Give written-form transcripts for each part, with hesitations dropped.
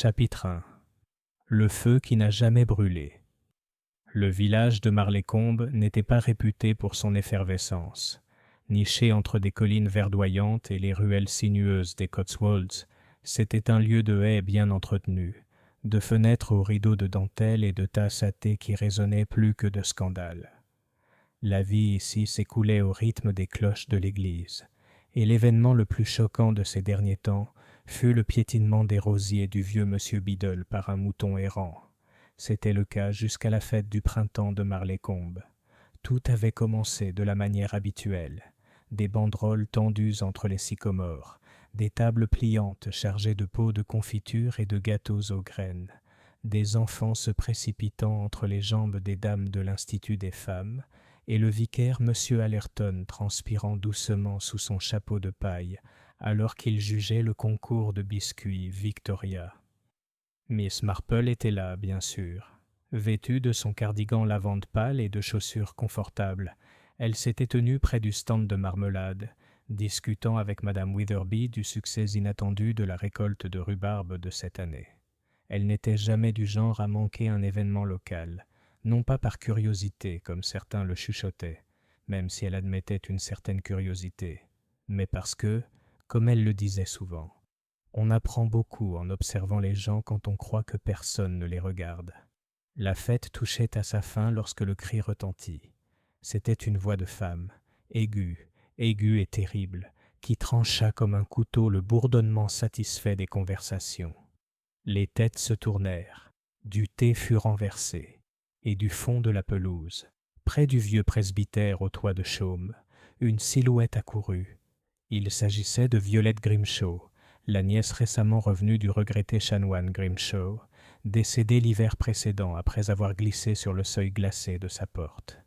Chapitre 1. Le feu qui n'a jamais brûlé. Le village de Marlécombe n'était pas réputé pour son effervescence. Niché entre des collines verdoyantes et les ruelles sinueuses des Cotswolds, c'était un lieu de haies bien entretenu, de fenêtres aux rideaux de dentelle et de tasses à thé qui résonnaient plus que de scandales. La vie ici s'écoulait au rythme des cloches de l'église, et l'événement le plus choquant de ces derniers temps fut le piétinement des rosiers du vieux monsieur Biddle par un mouton errant. C'était le cas jusqu'à la fête du printemps de Marlécombe. Tout avait commencé de la manière habituelle. Des banderoles tendues entre les sycomores, des tables pliantes chargées de pots de confiture et de gâteaux aux graines, des enfants se précipitant entre les jambes des dames de l'Institut des femmes, et le vicaire M. Allerton transpirant doucement sous son chapeau de paille, alors qu'il jugeait le concours de biscuits Victoria. Miss Marple était là, bien sûr. Vêtue de son cardigan lavande pâle et de chaussures confortables, elle s'était tenue près du stand de marmelade, discutant avec Madame Witherby du succès inattendu de la récolte de rhubarbe de cette année. Elle n'était jamais du genre à manquer un événement local, non pas par curiosité, comme certains le chuchotaient, même si elle admettait une certaine curiosité, mais parce que, comme elle le disait souvent, on apprend beaucoup en observant les gens quand on croit que personne ne les regarde. La fête touchait à sa fin lorsque le cri retentit. C'était une voix de femme, aiguë et terrible, qui trancha comme un couteau le bourdonnement satisfait des conversations. Les têtes se tournèrent, du thé fut renversé, et du fond de la pelouse, près du vieux presbytère au toit de chaume, une silhouette accourut. Il s'agissait de Violette Grimshaw, la nièce récemment revenue du regretté chanoine Grimshaw, décédée l'hiver précédent après avoir glissé sur le seuil glacé de sa porte.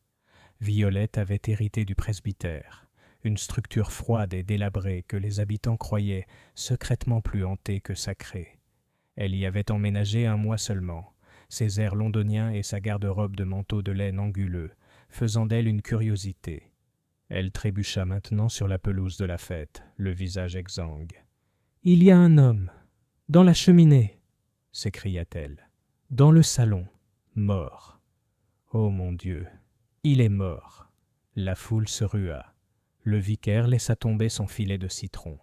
Violette avait hérité du presbytère, une structure froide et délabrée que les habitants croyaient secrètement plus hantée que sacrée. Elle y avait emménagé 1 mois seulement, ses airs londoniens et sa garde-robe de manteau de laine anguleux, faisant d'elle une curiosité. Elle trébucha maintenant sur la pelouse de la fête, le visage exsangue. « Il y a un homme, dans la cheminée !» s'écria-t-elle. « Dans le salon, mort. Oh mon Dieu, il est mort !» La foule se rua. Le vicaire laissa tomber son filet de citron.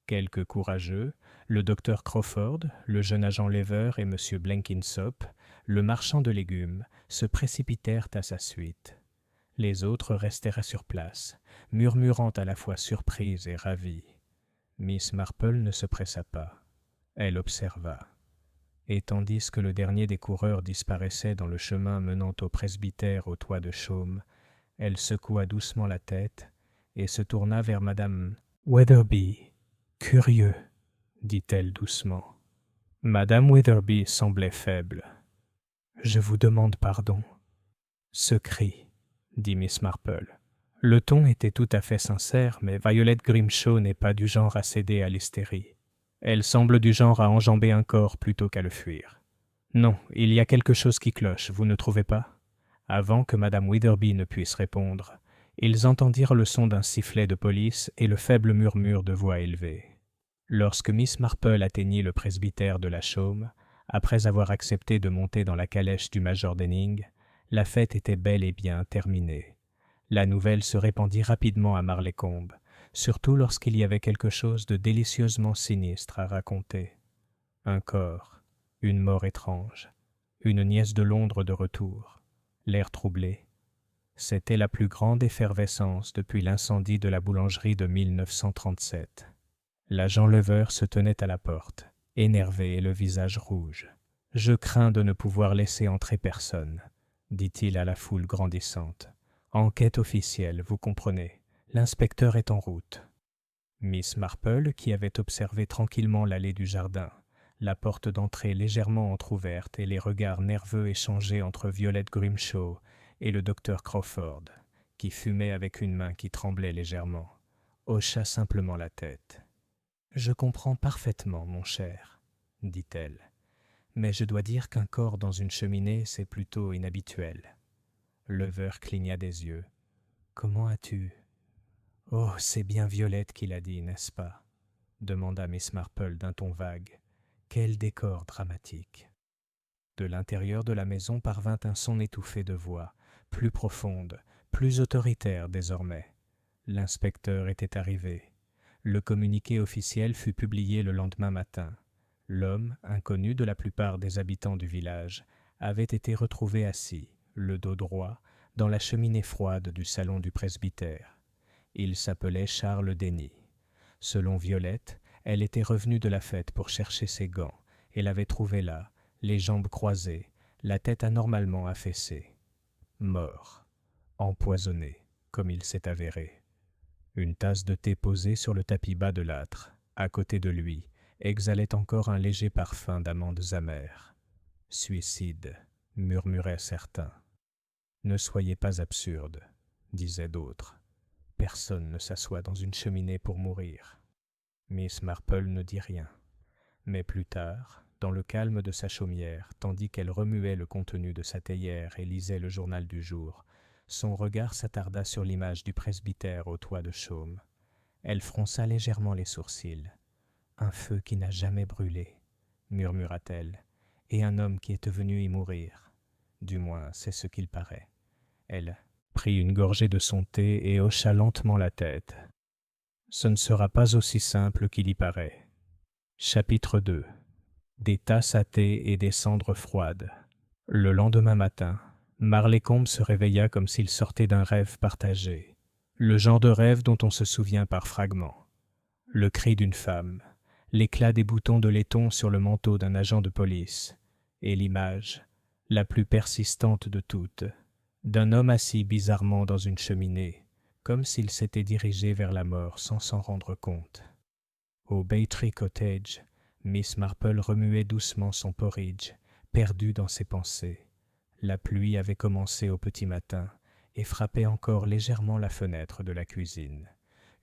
Quelques courageux, le docteur Crawford, le jeune agent Lever et M. Blenkinsop, le marchand de légumes, se précipitèrent à sa suite. Les autres restèrent sur place, murmurant à la fois surprise et ravie. Miss Marple ne se pressa pas. Elle observa. Et tandis que le dernier des coureurs disparaissait dans le chemin menant au presbytère au toit de chaume, elle secoua doucement la tête et se tourna vers Madame Wetherby. « Curieux, dit-elle doucement. Madame Wetherby semblait faible. « Je vous demande pardon. » Ce cri, dit Miss Marple. Le ton était tout à fait sincère, mais Violette Grimshaw n'est pas du genre à céder à l'hystérie. Elle semble du genre à enjamber un corps plutôt qu'à le fuir. Non, il y a quelque chose qui cloche, vous ne trouvez pas ? Avant que Madame Witherby ne puisse répondre, ils entendirent le son d'un sifflet de police et le faible murmure de voix élevée. Lorsque Miss Marple atteignit le presbytère de la Chaume, après avoir accepté de monter dans la calèche du major Denning, la fête était bel et bien terminée. La nouvelle se répandit rapidement à Marlécombe, surtout lorsqu'il y avait quelque chose de délicieusement sinistre à raconter. Un corps, une mort étrange, une nièce de Londres de retour, l'air troublé. C'était la plus grande effervescence depuis l'incendie de la boulangerie de 1937. L'agent Lever se tenait à la porte, énervé et le visage rouge. « Je crains de ne pouvoir laisser entrer personne, » dit-il à la foule grandissante. « Enquête officielle, vous comprenez. L'inspecteur est en route. » Miss Marple, qui avait observé tranquillement l'allée du jardin, la porte d'entrée légèrement entr'ouverte et les regards nerveux échangés entre Violette Grimshaw et le docteur Crawford, qui fumait avec une main qui tremblait légèrement, hocha simplement la tête. « Je comprends parfaitement, mon cher, » dit-elle, « mais je dois dire qu'un corps dans une cheminée, c'est plutôt inhabituel. » Lever cligna des yeux. « Comment as-tu... »« Oh, c'est bien Violette qui l'a dit, n'est-ce pas ?» demanda Miss Marple d'un ton vague. Quel décor dramatique! De l'intérieur de la maison parvint un son étouffé de voix, plus profonde, plus autoritaire désormais. L'inspecteur était arrivé. Le communiqué officiel fut publié le lendemain matin. L'homme, inconnu de la plupart des habitants du village, avait été retrouvé assis, le dos droit, dans la cheminée froide du salon du presbytère. Il s'appelait Charles Denny. Selon Violette, elle était revenue de la fête pour chercher ses gants et l'avait trouvé là, les jambes croisées, la tête anormalement affaissée. Mort. Empoisonné, comme il s'est avéré. Une tasse de thé posée sur le tapis bas de l'âtre, à côté de lui, exhalait encore un léger parfum d'amandes amères. Suicide, murmuraient certains. Ne soyez pas absurde, disaient d'autres. Personne ne s'assoit dans une cheminée pour mourir. Miss Marple ne dit rien. Mais plus tard, dans le calme de sa chaumière, tandis qu'elle remuait le contenu de sa théière et lisait le journal du jour, son regard s'attarda sur l'image du presbytère au toit de chaume. Elle fronça légèrement les sourcils. « Un feu qui n'a jamais brûlé, » murmura-t-elle, « et un homme qui est venu y mourir. Du moins, c'est ce qu'il paraît. » Elle prit une gorgée de son thé et hocha lentement la tête. « Ce ne sera pas aussi simple qu'il y paraît. » Chapitre 2. Des tasses à thé et des cendres froides. Le lendemain matin, Marleycombe se réveilla comme s'il sortait d'un rêve partagé. Le genre de rêve dont on se souvient par fragments. Le cri d'une femme, l'éclat des boutons de laiton sur le manteau d'un agent de police, et l'image, la plus persistante de toutes, d'un homme assis bizarrement dans une cheminée, comme s'il s'était dirigé vers la mort sans s'en rendre compte. Au Baytree Cottage, Miss Marple remuait doucement son porridge, perdue dans ses pensées. La pluie avait commencé au petit matin et frappait encore légèrement la fenêtre de la cuisine.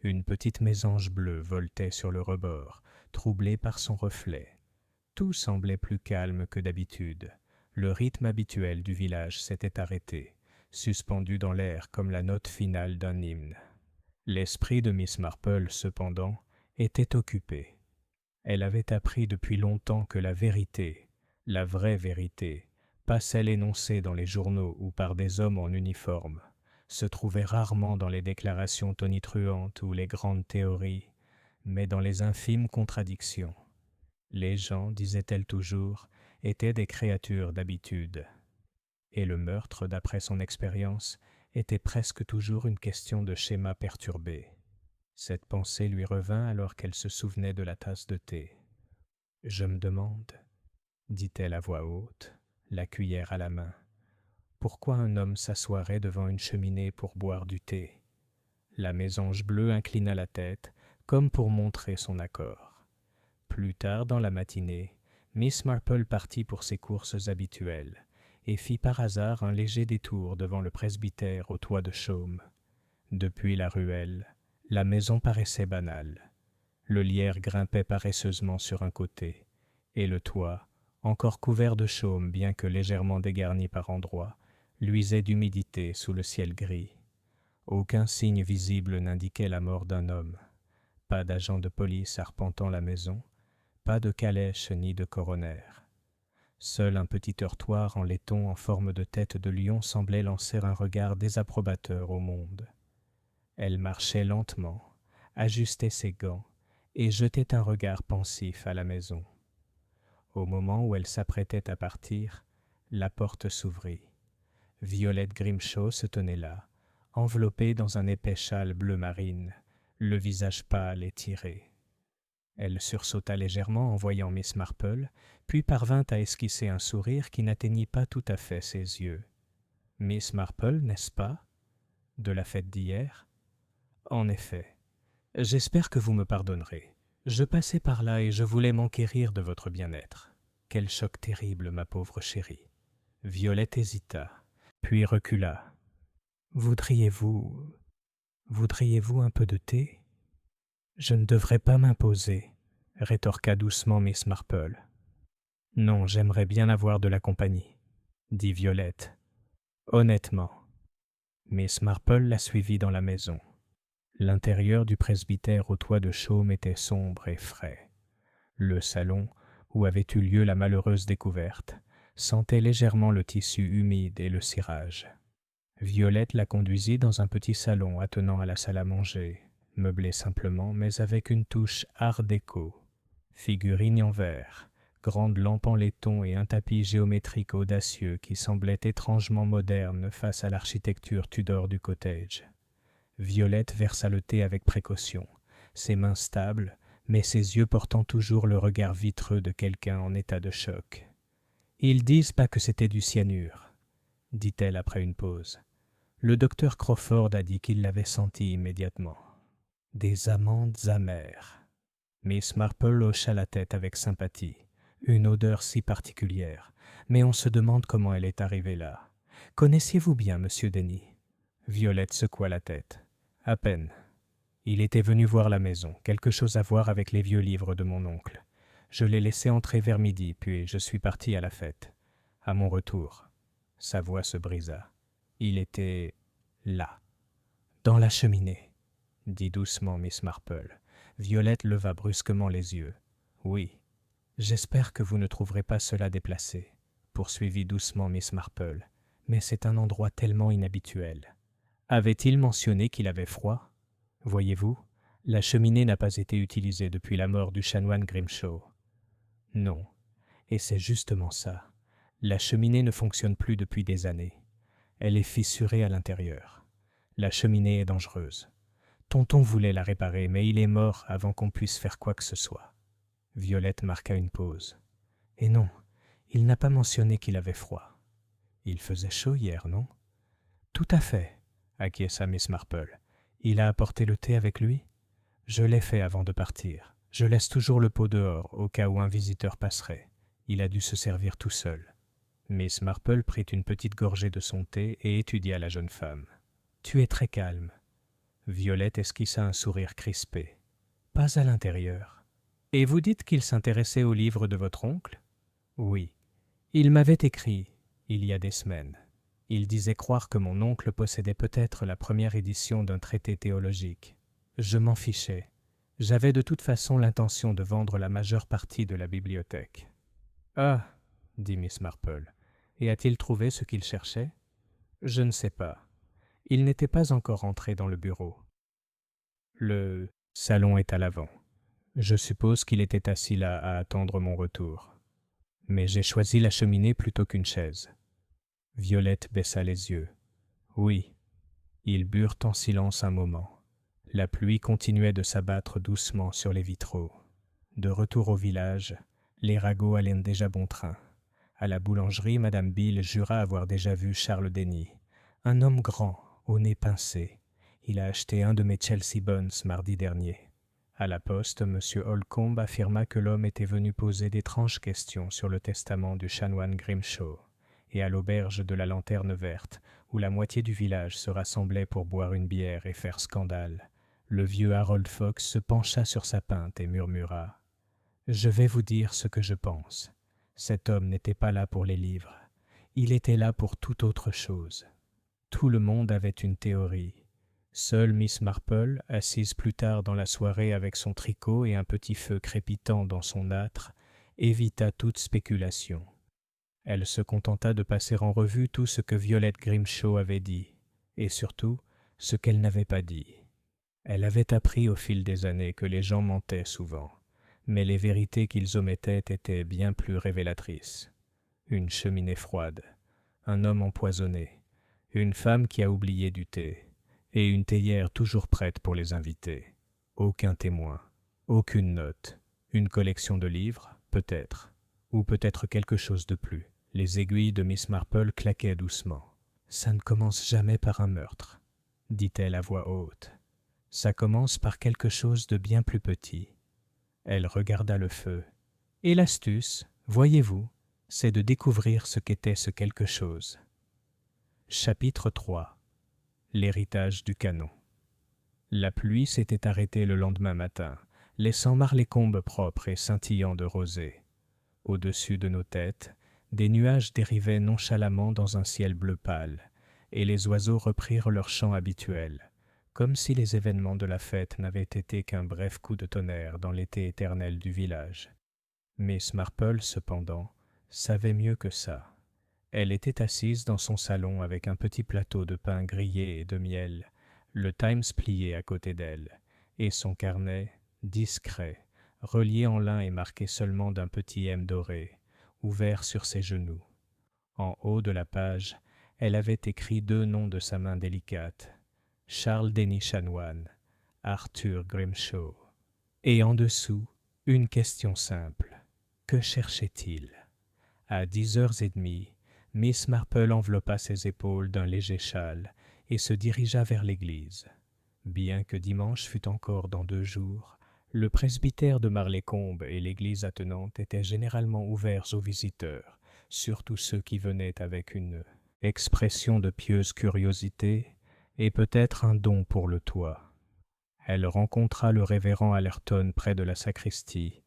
Une petite mésange bleue voltait sur le rebord, troublée par son reflet. Tout semblait plus calme que d'habitude. Le rythme habituel du village s'était arrêté, suspendu dans l'air comme la note finale d'un hymne. L'esprit de Miss Marple, cependant, était occupé. Elle avait appris depuis longtemps que la vérité, la vraie vérité, pas celle énoncée dans les journaux ou par des hommes en uniforme, se trouvait rarement dans les déclarations tonitruantes ou les grandes théories, mais dans les infimes contradictions. Les gens, disait-elle toujours, étaient des créatures d'habitude. Et le meurtre, d'après son expérience, était presque toujours une question de schéma perturbé. Cette pensée lui revint alors qu'elle se souvenait de la tasse de thé. « Je me demande, » dit-elle à voix haute, la cuillère à la main, « pourquoi un homme s'assoirait devant une cheminée pour boire du thé ?» La mésange bleue inclina la tête, comme pour montrer son accord. Plus tard dans la matinée, Miss Marple partit pour ses courses habituelles et fit par hasard un léger détour devant le presbytère au toit de chaume. Depuis la ruelle, la maison paraissait banale. Le lierre grimpait paresseusement sur un côté, et le toit, encore couvert de chaume bien que légèrement dégarni par endroits, luisait d'humidité sous le ciel gris. Aucun signe visible n'indiquait la mort d'un homme. Pas d'agent de police arpentant la maison, pas de calèche ni de coroner. Seul un petit heurtoir en laiton en forme de tête de lion semblait lancer un regard désapprobateur au monde. Elle marchait lentement, ajustait ses gants et jetait un regard pensif à la maison. Au moment où elle s'apprêtait à partir, la porte s'ouvrit. Violette Grimshaw se tenait là, enveloppée dans un épais châle bleu marine, le visage pâle et tiré. Elle sursauta légèrement en voyant Miss Marple, puis parvint à esquisser un sourire qui n'atteignit pas tout à fait ses yeux. « Miss Marple, n'est-ce pas? De la fête d'hier ?»« En effet. J'espère que vous me pardonnerez. Je passais par là et je voulais m'enquérir de votre bien-être. Quel choc terrible, ma pauvre chérie. » Violette hésita, puis recula. « Voudriez-vous un peu de thé ? » « Je ne devrais pas m'imposer, » rétorqua doucement Miss Marple. « Non, j'aimerais bien avoir de la compagnie, » dit Violette. « Honnêtement. » Miss Marple la suivit dans la maison. L'intérieur du presbytère au toit de chaume était sombre et frais. Le salon, où avait eu lieu la malheureuse découverte, sentait légèrement le tissu humide et le cirage. Violette la conduisit dans un petit salon attenant à la salle à manger, meublé simplement mais avec une touche art déco. Figurines en verre, grande lampe en laiton et un tapis géométrique audacieux qui semblait étrangement moderne face à l'architecture Tudor du cottage. Violette versa le thé avec précaution, ses mains stables, mais ses yeux portant toujours le regard vitreux de quelqu'un en état de choc. « Ils disent pas que c'était du cyanure, » dit-elle après une pause. Le docteur Crawford a dit qu'il l'avait senti immédiatement. Des amandes amères. Miss Marple hocha la tête avec sympathie. Une odeur si particulière, mais on se demande comment elle est arrivée là. Connaissiez-vous bien Monsieur Denny ? Violette secoua la tête. À peine. Il était venu voir la maison, quelque chose à voir avec les vieux livres de mon oncle. Je l'ai laissé entrer vers midi, puis je suis parti à la fête. À mon retour, sa voix se brisa. Il était là, dans la cheminée, dit doucement Miss Marple. Violette leva brusquement les yeux. Oui, j'espère que vous ne trouverez pas cela déplacé, poursuivit doucement Miss Marple, mais c'est un endroit tellement inhabituel. Avait-il mentionné qu'il avait froid ? Voyez-vous, la cheminée n'a pas été utilisée depuis la mort du chanoine Grimshaw. Non, et c'est justement ça. La cheminée ne fonctionne plus depuis des années. Elle est fissurée à l'intérieur. La cheminée est dangereuse. Tonton voulait la réparer, mais il est mort avant qu'on puisse faire quoi que ce soit. Violette marqua une pause. Et non, il n'a pas mentionné qu'il avait froid. Il faisait chaud hier, non ? Tout à fait, acquiesça Miss Marple. Il a apporté le thé avec lui ? Je l'ai fait avant de partir. Je laisse toujours le pot dehors, au cas où un visiteur passerait. Il a dû se servir tout seul. Miss Marple prit une petite gorgée de son thé et étudia la jeune femme. « Tu es très calme. » Violette esquissa un sourire crispé. « Pas à l'intérieur. »« Et vous dites qu'il s'intéressait aux livres de votre oncle ? » ?»« Oui. Il m'avait écrit, il y a des semaines. Il disait croire que mon oncle possédait peut-être la première édition d'un traité théologique. Je m'en fichais. J'avais de toute façon l'intention de vendre la majeure partie de la bibliothèque. »« Ah !» dit Miss Marple. « Et a-t-il trouvé ce qu'il cherchait ? » ?»« Je ne sais pas. Il n'était pas encore entré dans le bureau. Le salon est à l'avant. Je suppose qu'il était assis là à attendre mon retour. Mais j'ai choisi la cheminée plutôt qu'une chaise. » Violette baissa les yeux. Oui. Ils burent en silence un moment. La pluie continuait de s'abattre doucement sur les vitraux. De retour au village, les ragots allaient déjà bon train. À la boulangerie, Madame Beale jura avoir déjà vu Charles Denny. Un homme grand, au nez pincé. Il a acheté un de mes Chelsea Buns mardi dernier. À la poste, M. Holcombe affirma que l'homme était venu poser d'étranges questions sur le testament du chanoine Grimshaw. Et à l'auberge de la Lanterne Verte, où la moitié du village se rassemblait pour boire une bière et faire scandale, le vieux Harold Fox se pencha sur sa pinte et murmura « Je vais vous dire ce que je pense. Cet homme n'était pas là pour les livres. Il était là pour toute autre chose. » Tout le monde avait une théorie. Seule Miss Marple, assise plus tard dans la soirée avec son tricot et un petit feu crépitant dans son âtre, évita toute spéculation. Elle se contenta de passer en revue tout ce que Violette Grimshaw avait dit, et surtout ce qu'elle n'avait pas dit. Elle avait appris au fil des années que les gens mentaient souvent, mais les vérités qu'ils omettaient étaient bien plus révélatrices. Une cheminée froide, un homme empoisonné, une femme qui a oublié du thé, et une théière toujours prête pour les invités. Aucun témoin, aucune note, une collection de livres, peut-être, ou peut-être quelque chose de plus. Les aiguilles de Miss Marple claquaient doucement. « Ça ne commence jamais par un meurtre, » dit-elle à voix haute. « Ça commence par quelque chose de bien plus petit. » Elle regarda le feu. « Et l'astuce, voyez-vous, c'est de découvrir ce qu'était ce quelque chose. » Chapitre 3. L'héritage du canon. La pluie s'était arrêtée le lendemain matin, laissant Marlécombe propre et scintillant de rosée. Au-dessus de nos têtes, des nuages dérivaient nonchalamment dans un ciel bleu pâle, et les oiseaux reprirent leur chant habituel, comme si les événements de la fête n'avaient été qu'un bref coup de tonnerre dans l'été éternel du village. Miss Marple, cependant, savait mieux que ça. Elle était assise dans son salon avec un petit plateau de pain grillé et de miel, le Times plié à côté d'elle, et son carnet, discret, relié en lin et marqué seulement d'un petit M doré, ouvert sur ses genoux. En haut de la page, elle avait écrit 2 noms de sa main délicate, Charles Denis Chanoine, Arthur Grimshaw. Et en dessous, une question simple. Que cherchait-il? À 10h30, Miss Marple enveloppa ses épaules d'un léger châle et se dirigea vers l'église. Bien que dimanche fût encore dans 2 jours, le presbytère de Marlécombe et l'église attenante étaient généralement ouverts aux visiteurs, surtout ceux qui venaient avec une expression de pieuse curiosité et peut-être un don pour le toit. Elle rencontra le révérend Allerton près de la sacristie,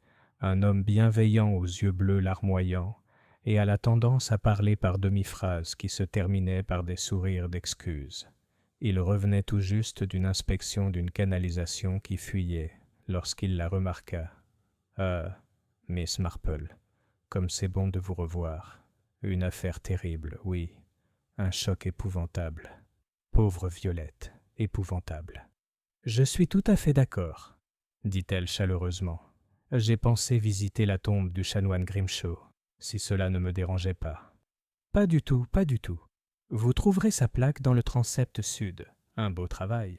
un homme bienveillant aux yeux bleus larmoyants et à la tendance à parler par demi-phrases qui se terminaient par des sourires d'excuses. Il revenait tout juste d'une inspection d'une canalisation qui fuyait lorsqu'il la remarqua. « Ah, Miss Marple, comme c'est bon de vous revoir. Une affaire terrible, oui. Un choc épouvantable. Pauvre Violette, épouvantable. » « Je suis tout à fait d'accord, » dit-elle chaleureusement. « J'ai pensé visiter la tombe du chanoine Grimshaw, si cela ne me dérangeait pas. »« Pas du tout, pas du tout. Vous trouverez sa plaque dans le transept sud. Un beau travail.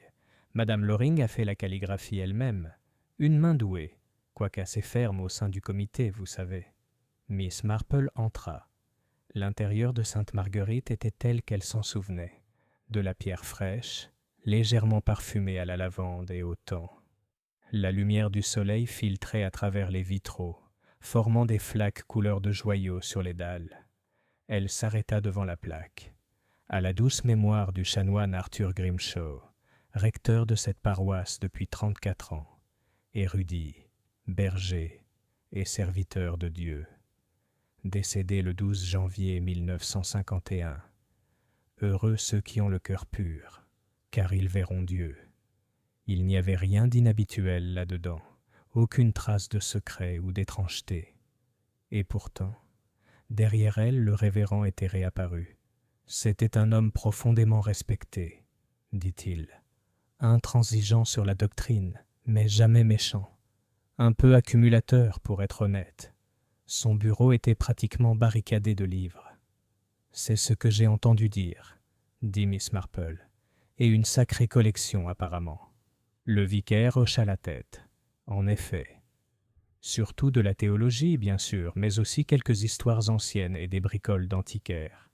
Madame Loring a fait la calligraphie elle-même. Une main douée, quoique assez ferme au sein du comité, vous savez. » Miss Marple entra. L'intérieur de Sainte-Marguerite était tel qu'elle s'en souvenait. De la pierre fraîche, légèrement parfumée à la lavande et au thym. La lumière du soleil filtrait à travers les vitraux, formant des flaques couleur de joyaux sur les dalles. Elle s'arrêta devant la plaque. À la douce mémoire du chanoine Arthur Grimshaw, recteur de cette paroisse depuis 34 ans, érudit, berger et serviteur de Dieu. Décédé le 12 janvier 1951. Heureux ceux qui ont le cœur pur, car ils verront Dieu. Il n'y avait rien d'inhabituel là-dedans, aucune trace de secret ou d'étrangeté. Et pourtant, derrière elle, le révérend était réapparu. C'était un homme profondément respecté, dit-il, intransigeant sur la doctrine, mais jamais méchant, un peu accumulateur pour être honnête. Son bureau était pratiquement barricadé de livres. « C'est ce que j'ai entendu dire, » dit Miss Marple, « et une sacrée collection apparemment. » Le vicaire hocha la tête. En effet. Surtout de la théologie, bien sûr, mais aussi quelques histoires anciennes et des bricoles d'antiquaires.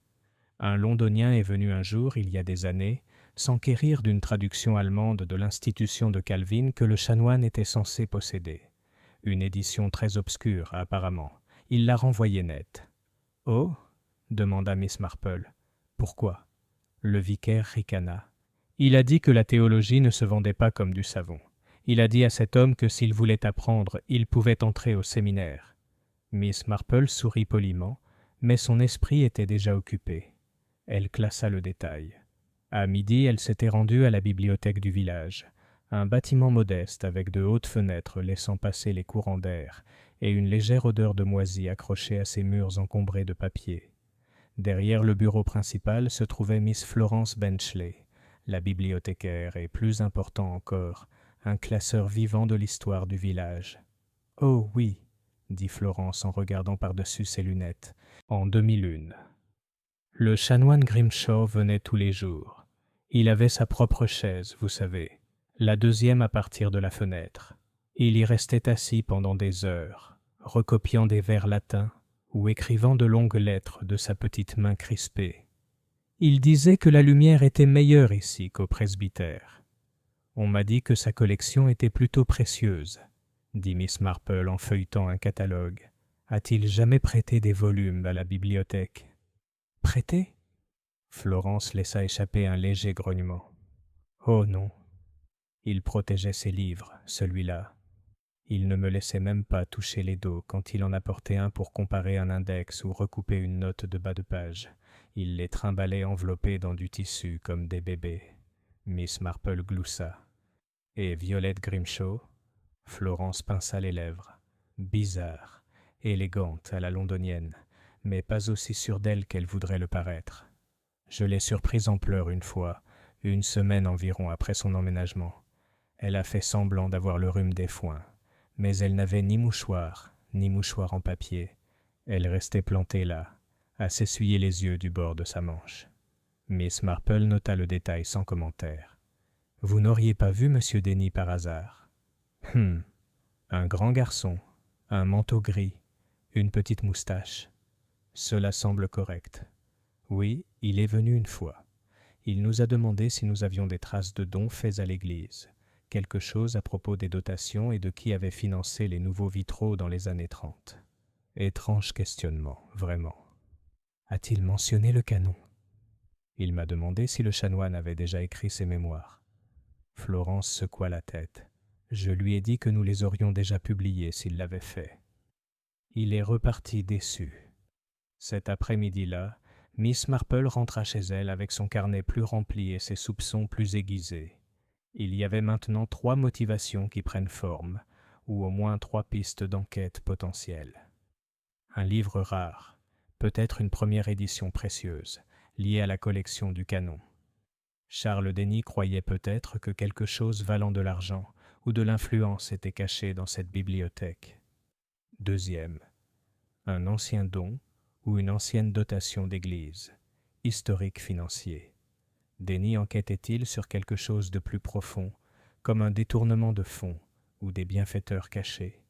Un Londonien est venu un jour, il y a des années, s'enquérir d'une traduction allemande de l'institution de Calvin que le chanoine était censé posséder. Une édition très obscure, apparemment. Il l'a renvoyée nette. « Oh » demanda Miss Marple. « Pourquoi » Le vicaire ricana. Il a dit que la théologie ne se vendait pas comme du savon. Il a dit à cet homme que s'il voulait apprendre, il pouvait entrer au séminaire. Miss Marple sourit poliment, mais son esprit était déjà occupé. Elle classa le détail. À midi, elle s'était rendue à la bibliothèque du village, un bâtiment modeste avec de hautes fenêtres laissant passer les courants d'air et une légère odeur de moisi accrochée à ses murs encombrés de papier. Derrière le bureau principal se trouvait Miss Florence Benchley, la bibliothécaire et, plus important encore, un classeur vivant de l'histoire du village. « Oh oui, » dit Florence en regardant par-dessus ses lunettes, en demi-lune. Le chanoine Grimshaw venait tous les jours. Il avait sa propre chaise, vous savez, la deuxième à partir de la fenêtre. Il y restait assis pendant des heures, recopiant des vers latins ou écrivant de longues lettres de sa petite main crispée. Il disait que la lumière était meilleure ici qu'au presbytère. On m'a dit que sa collection était plutôt précieuse, dit Miss Marple en feuilletant un catalogue. A-t-il jamais prêté des volumes à la bibliothèque? Prêté? Florence laissa échapper un léger grognement. Oh non. Il protégeait ses livres, celui-là. Il ne me laissait même pas toucher les dos quand il en apportait un pour comparer un index ou recouper une note de bas de page. Il les trimballait enveloppés dans du tissu comme des bébés. Miss Marple gloussa. Et Violette Grimshaw? Florence pinça les lèvres. Bizarre. élégante à la londonienne, mais pas aussi sûre d'elle qu'elle voudrait le paraître. Je l'ai surprise en pleurs une fois, une semaine environ après son emménagement. Elle a fait semblant d'avoir le rhume des foins, mais elle n'avait ni mouchoir en papier. Elle restait plantée là, à s'essuyer les yeux du bord de sa manche. Miss Marple nota le détail sans commentaire. « Vous n'auriez pas vu Monsieur Denny par hasard ?»« Un grand garçon, un manteau gris, une petite moustache. Cela semble correct. Oui, il est venu une fois. Il nous a demandé si nous avions des traces de dons faits à l'église, quelque chose à propos des dotations et de qui avait financé les nouveaux vitraux dans les années 30. Étrange questionnement, vraiment. A-t-il mentionné le canon ? Il m'a demandé si le chanoine avait déjà écrit ses mémoires. Florence secoua la tête. Je lui ai dit que nous les aurions déjà publiés s'il l'avait fait. Il est reparti déçu. Cet après-midi-là, Miss Marple rentra chez elle avec son carnet plus rempli et ses soupçons plus aiguisés. Il y avait maintenant 3 motivations qui prennent forme, ou au moins 3 pistes d'enquête potentielles. Un livre rare, peut-être une première édition précieuse, liée à la collection du canon. Charles Denny croyait peut-être que quelque chose valant de l'argent ou de l'influence était caché dans cette bibliothèque. Deuxième, un ancien don ou une ancienne dotation d'église, historique financier. Denny enquêtait-il sur quelque chose de plus profond, comme un détournement de fonds ou des bienfaiteurs cachés?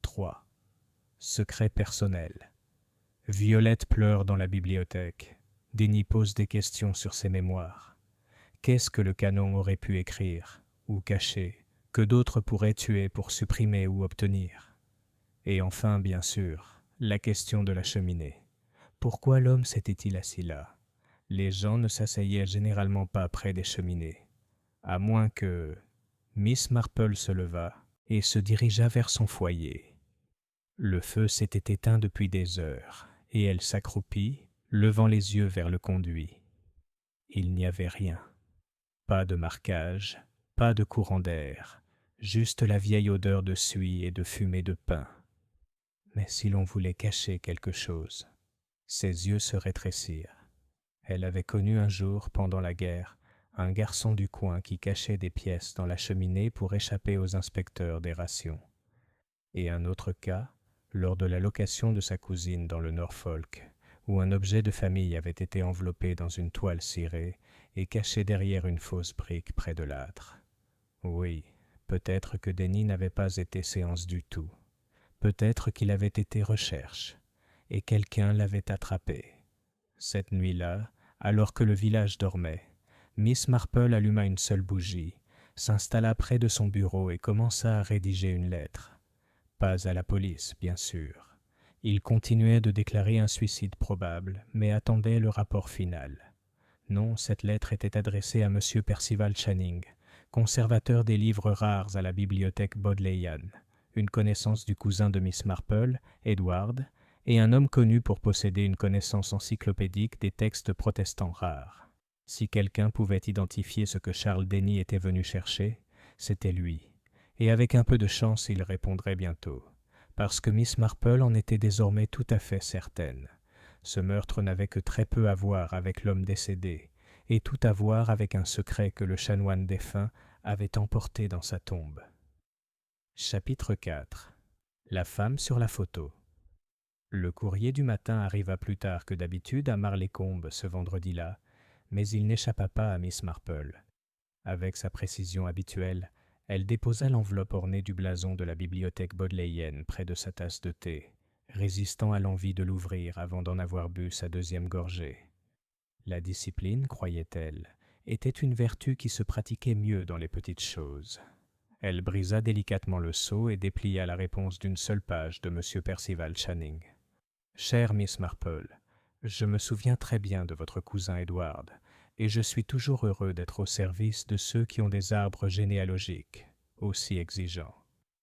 3. Secret personnel. Violette pleure dans la bibliothèque. Denny pose des questions sur ses mémoires. Qu'est-ce que le canon aurait pu écrire, ou cacher, que d'autres pourraient tuer pour supprimer ou obtenir? Et enfin, bien sûr, la question de la cheminée. Pourquoi l'homme s'était-il assis là? Les gens ne s'asseyaient généralement pas près des cheminées, à moins que... Miss Marple se leva et se dirigea vers son foyer. Le feu s'était éteint depuis des heures, et elle s'accroupit, levant les yeux vers le conduit. Il n'y avait rien. Pas de marquage, pas de courant d'air, juste la vieille odeur de suie et de fumée de pain. Mais si l'on voulait cacher quelque chose, ses yeux se rétrécirent. Elle avait connu un jour, pendant la guerre, un garçon du coin qui cachait des pièces dans la cheminée pour échapper aux inspecteurs des rations. Et un autre cas, lors de la location de sa cousine dans le Norfolk, où un objet de famille avait été enveloppé dans une toile cirée et caché derrière une fausse brique près de l'âtre. Oui, peut-être que Denny n'avait pas été séance du tout. Peut-être qu'il avait été recherche, et quelqu'un l'avait attrapé. Cette nuit-là, alors que le village dormait, Miss Marple alluma une seule bougie, s'installa près de son bureau et commença à rédiger une lettre. Pas à la police, bien sûr. Il continuait de déclarer un suicide probable, mais attendait le rapport final. Non, cette lettre était adressée à M. Percival Channing, conservateur des livres rares à la bibliothèque Bodleian, une connaissance du cousin de Miss Marple, Edward, et un homme connu pour posséder une connaissance encyclopédique des textes protestants rares. Si quelqu'un pouvait identifier ce que Charles Denny était venu chercher, c'était lui. Et avec un peu de chance, il répondrait bientôt. Parce que Miss Marple en était désormais tout à fait certaine. Ce meurtre n'avait que très peu à voir avec l'homme décédé, et tout à voir avec un secret que le chanoine défunt avait emporté dans sa tombe. Chapitre 4. La femme sur la photo. Le courrier du matin arriva plus tard que d'habitude à Marleycombe ce vendredi-là, mais il n'échappa pas à Miss Marple. Avec sa précision habituelle, elle déposa l'enveloppe ornée du blason de la bibliothèque bodleienne près de sa tasse de thé, résistant à l'envie de l'ouvrir avant d'en avoir bu sa deuxième gorgée. La discipline, croyait-elle, était une vertu qui se pratiquait mieux dans les petites choses. Elle brisa délicatement le sceau et déplia la réponse d'une seule page de M. Percival Channing. « Chère Miss Marple, je me souviens très bien de votre cousin Edward, et je suis toujours heureux d'être au service de ceux qui ont des arbres généalogiques, aussi exigeants.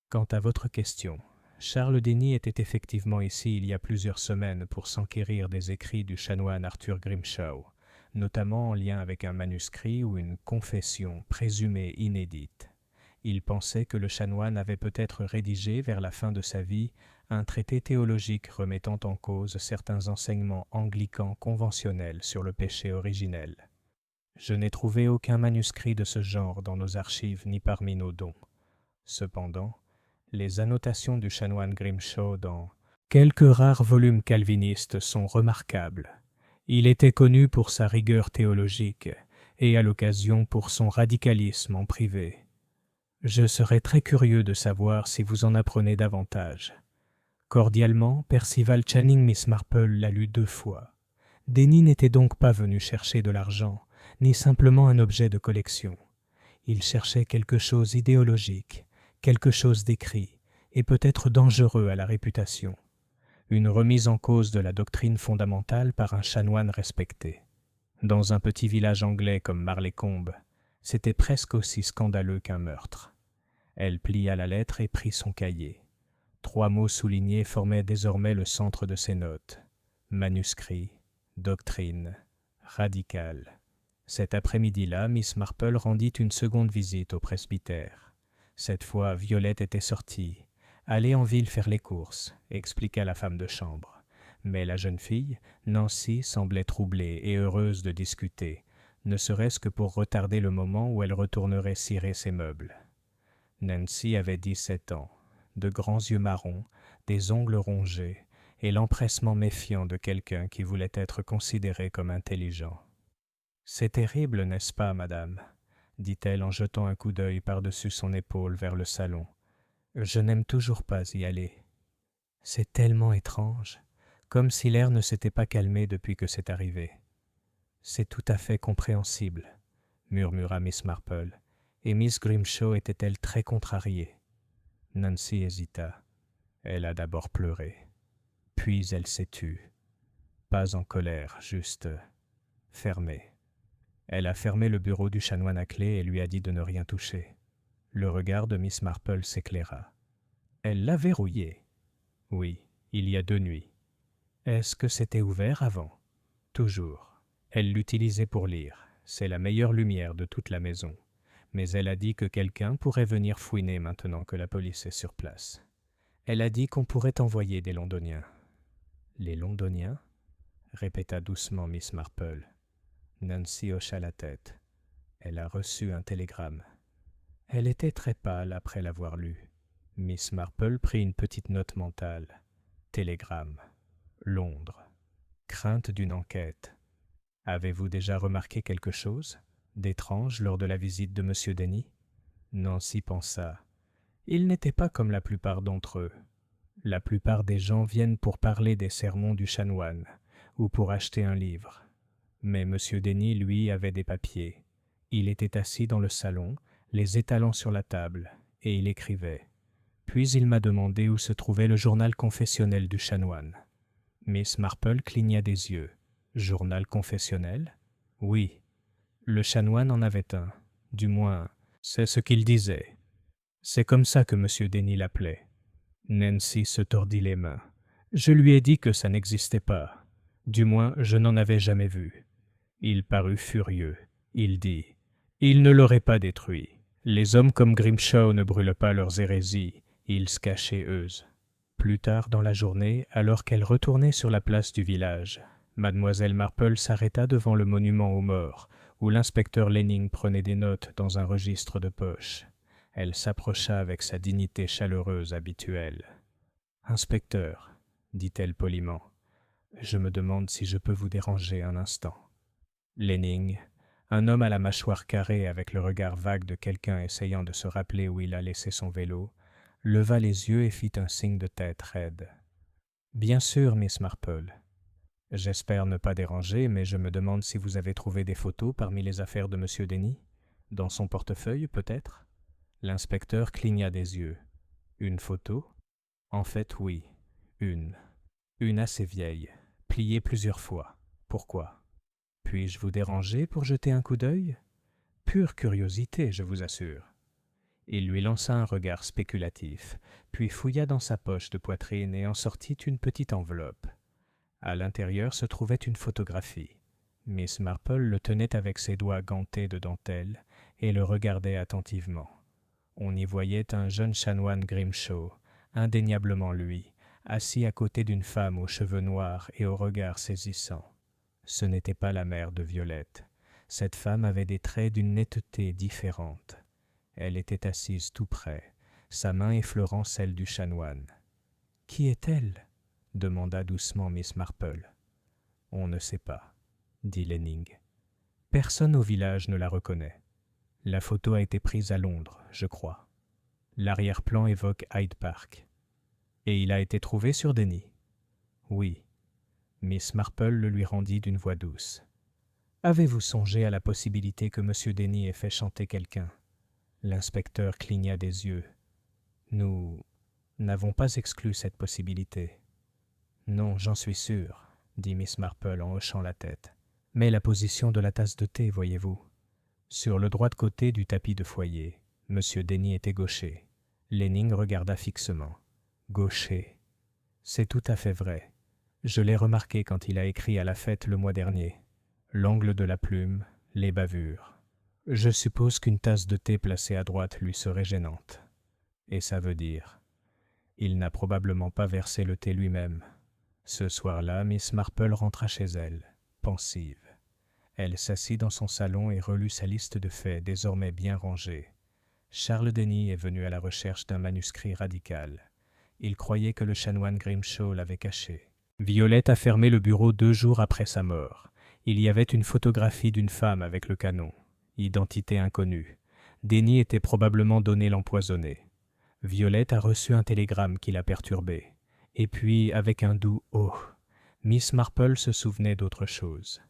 Quant à votre question, Charles Denny était effectivement ici il y a plusieurs semaines pour s'enquérir des écrits du chanoine Arthur Grimshaw, notamment en lien avec un manuscrit ou une confession présumée inédite. Il pensait que le chanoine avait peut-être rédigé vers la fin de sa vie un traité théologique remettant en cause certains enseignements anglicans conventionnels sur le péché originel. Je n'ai trouvé aucun manuscrit de ce genre dans nos archives ni parmi nos dons. Cependant, les annotations du chanoine Grimshaw dans quelques rares volumes calvinistes sont remarquables. Il était connu pour sa rigueur théologique et à l'occasion pour son radicalisme en privé. Je serais très curieux de savoir si vous en apprenez davantage. Cordialement, Percival Channing. Miss Marple l'a lu 2 fois. Denny n'était donc pas venu chercher de l'argent, ni simplement un objet de collection. Il cherchait quelque chose idéologique, quelque chose d'écrit, et peut-être dangereux à la réputation. Une remise en cause de la doctrine fondamentale par un chanoine respecté. Dans un petit village anglais comme Marleycombe, c'était presque aussi scandaleux qu'un meurtre. Elle plia la lettre et prit son cahier. 3 mots soulignés formaient désormais le centre de ses notes. Manuscrit, doctrine, radical. Cet après-midi-là, Miss Marple rendit une seconde visite au presbytère. Cette fois, Violette était sortie. Aller en ville faire les courses, expliqua la femme de chambre. Mais la jeune fille, Nancy, semblait troublée et heureuse de discuter, ne serait-ce que pour retarder le moment où elle retournerait cirer ses meubles. Nancy avait 17 ans, de grands yeux marrons, des ongles rongés, et l'empressement méfiant de quelqu'un qui voulait être considéré comme intelligent. « C'est terrible, n'est-ce pas, madame ?» dit-elle en jetant un coup d'œil par-dessus son épaule vers le salon. « Je n'aime toujours pas y aller. C'est tellement étrange, comme si l'air ne s'était pas calmé depuis que c'est arrivé. »« C'est tout à fait compréhensible, » murmura Miss Marple, et Miss Grimshaw était-elle très contrariée. Nancy hésita. Elle a d'abord pleuré. Puis elle s'est tue. Pas en colère, juste fermée. Elle a fermé le bureau du chanoine à clé et lui a dit de ne rien toucher. Le regard de Miss Marple s'éclaira. Elle l'a verrouillé. Oui, il y a 2 nuits. Est-ce que c'était ouvert avant? Toujours. Elle l'utilisait pour lire. C'est la meilleure lumière de toute la maison. Mais elle a dit que quelqu'un pourrait venir fouiner maintenant que la police est sur place. Elle a dit qu'on pourrait envoyer des Londoniens. Les Londoniens? Répéta doucement Miss Marple. Nancy hocha la tête. Elle a reçu un télégramme. Elle était très pâle après l'avoir lu. Miss Marple prit une petite note mentale. Télégramme. Londres. Crainte d'une enquête. Avez-vous déjà remarqué quelque chose d'étrange lors de la visite de M. Denny? Nancy pensa. Il n'était pas comme la plupart d'entre eux. La plupart des gens viennent pour parler des sermons du chanoine ou pour acheter un livre. Mais M. Denny, lui, avait des papiers. Il était assis dans le salon, les étalant sur la table, et il écrivait. Puis il m'a demandé où se trouvait le journal confessionnel du chanoine. Miss Marple cligna des yeux. Journal confessionnel? Oui. Le chanoine en avait un. Du moins, c'est ce qu'il disait. C'est comme ça que M. Denny l'appelait. Nancy se tordit les mains. Je lui ai dit que ça n'existait pas. Du moins, je n'en avais jamais vu. Il parut furieux. Il dit « Il ne l'aurait pas détruit. Les hommes comme Grimshaw ne brûlent pas leurs hérésies. Ils se cachaient eux. » Plus tard dans la journée, alors qu'elle retournait sur la place du village, Mademoiselle Marple s'arrêta devant le monument aux morts, où l'inspecteur Lenning prenait des notes dans un registre de poche. Elle s'approcha avec sa dignité chaleureuse habituelle. « Inspecteur, » dit-elle poliment, « je me demande si je peux vous déranger un instant. » Lenning, un homme à la mâchoire carrée avec le regard vague de quelqu'un essayant de se rappeler où il a laissé son vélo, leva les yeux et fit un signe de tête raide. « Bien sûr, Miss Marple. J'espère ne pas déranger, mais je me demande si vous avez trouvé des photos parmi les affaires de M. Denny. Dans son portefeuille, peut-être ?» L'inspecteur cligna des yeux. « Une photo ? En fait, oui. Une. Une assez vieille, pliée plusieurs fois. Pourquoi ? Puis-je vous déranger pour jeter un coup d'œil ? Pure curiosité, je vous assure. » Il lui lança un regard spéculatif, puis fouilla dans sa poche de poitrine et en sortit une petite enveloppe. À l'intérieur se trouvait une photographie. Miss Marple le tenait avec ses doigts gantés de dentelle et le regardait attentivement. On y voyait un jeune chanoine Grimshaw, indéniablement lui, assis à côté d'une femme aux cheveux noirs et au regard saisissant. Ce n'était pas la mère de Violette. Cette femme avait des traits d'une netteté différente. Elle était assise tout près, sa main effleurant celle du chanoine. « Qui est-elle » demanda doucement Miss Marple. « On ne sait pas, » dit Lenning. « Personne au village ne la reconnaît. La photo a été prise à Londres, je crois. L'arrière-plan évoque Hyde Park. Et il a été trouvé sur Denny. »« Oui. » Miss Marple le lui rendit d'une voix douce. « Avez-vous songé à la possibilité que M. Denny ait fait chanter quelqu'un » L'inspecteur cligna des yeux. « Nous n'avons pas exclu cette possibilité. »« Non, j'en suis sûr, » dit Miss Marple en hochant la tête. « Mais la position de la tasse de thé, voyez-vous. Sur le droit de côté du tapis de foyer, M. Denny était gaucher. » Lenning regarda fixement. « Gaucher. C'est tout à fait vrai. Je l'ai remarqué quand il a écrit à la fête le mois dernier. L'angle de la plume, les bavures. Je suppose qu'une tasse de thé placée à droite lui serait gênante. Et ça veut dire. Il n'a probablement pas versé le thé lui-même. » Ce soir-là, Miss Marple rentra chez elle, pensive. Elle s'assit dans son salon et relut sa liste de faits désormais bien rangée. Charles Denny est venu à la recherche d'un manuscrit radical. Il croyait que le chanoine Grimshaw l'avait caché. Violette a fermé le bureau 2 jours après sa mort. Il y avait une photographie d'une femme avec le canon. Identité inconnue. Denny était probablement donné l'empoisonner. Violette a reçu un télégramme qui l'a perturbé. Et puis, avec un doux « oh », Miss Marple se souvenait d'autre chose.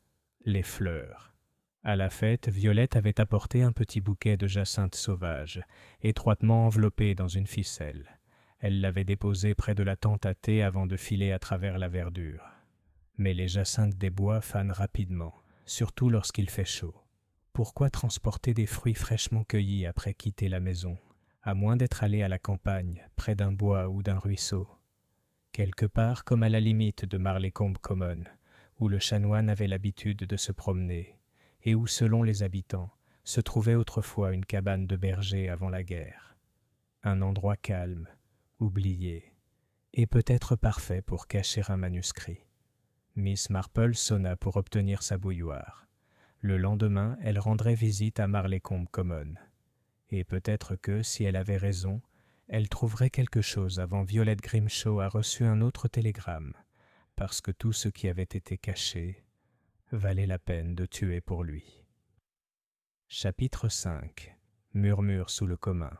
Les fleurs. À la fête, Violette avait apporté un petit bouquet de jacinthes sauvages, étroitement enveloppé dans une ficelle. Elle l'avait déposé près de la tente à thé avant de filer à travers la verdure. Mais les jacinthes des bois fanent rapidement, surtout lorsqu'il fait chaud. Pourquoi transporter des fruits fraîchement cueillis après quitter la maison, à moins d'être allé à la campagne, près d'un bois ou d'un ruisseau? Quelque part comme à la limite de Marleycombe Common, où le chanoine avait l'habitude de se promener, et où, selon les habitants, se trouvait autrefois une cabane de berger avant la guerre. Un endroit calme, oublié, et peut-être parfait pour cacher un manuscrit. Miss Marple sonna pour obtenir sa bouilloire. Le lendemain, elle rendrait visite à Marleycombe Common. Et peut-être que, si elle avait raison, elle trouverait quelque chose avant Violette Grimshaw a reçu un autre télégramme, parce que tout ce qui avait été caché valait la peine de tuer pour lui. Chapitre 5. Murmure sous le commun.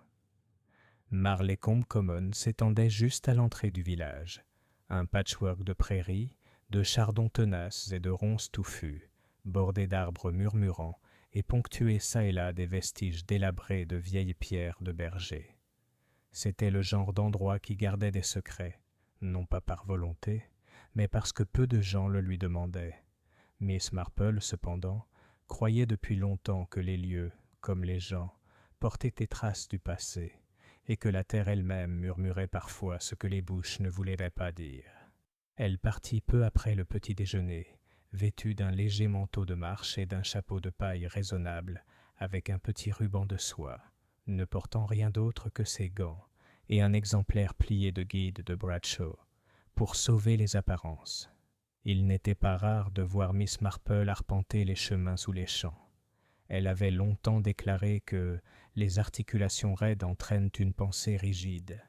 Marleycombe Common s'étendait juste à l'entrée du village. Un patchwork de prairies, de chardons tenaces et de ronces touffues, bordé d'arbres murmurants et ponctué çà et là des vestiges délabrés de vieilles pierres de berger. C'était le genre d'endroit qui gardait des secrets, non pas par volonté, mais parce que peu de gens le lui demandaient. Miss Marple, cependant, croyait depuis longtemps que les lieux, comme les gens, portaient des traces du passé, et que la terre elle-même murmurait parfois ce que les bouches ne voulaient pas dire. Elle partit peu après le petit déjeuner, vêtue d'un léger manteau de marche et d'un chapeau de paille raisonnable, avec un petit ruban de soie, ne portant rien d'autre que ses gants et un exemplaire plié de guide de Bradshaw, pour sauver les apparences. Il n'était pas rare de voir Miss Marple arpenter les chemins sous les champs. Elle avait longtemps déclaré que les articulations raides entraînent une pensée rigide,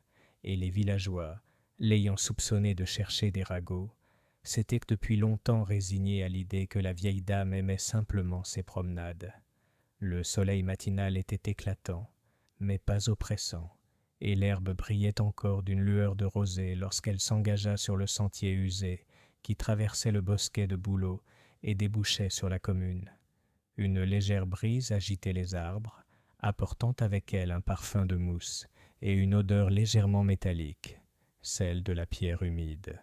et les villageois, l'ayant soupçonnée de chercher des ragots, s'étaient depuis longtemps résignés à l'idée que la vieille dame aimait simplement ses promenades. Le soleil matinal était éclatant, mais pas oppressant, et l'herbe brillait encore d'une lueur de rosée lorsqu'elle s'engagea sur le sentier usé qui traversait le bosquet de bouleaux et débouchait sur la commune. Une légère brise agitait les arbres, apportant avec elle un parfum de mousse et une odeur légèrement métallique, celle de la pierre humide.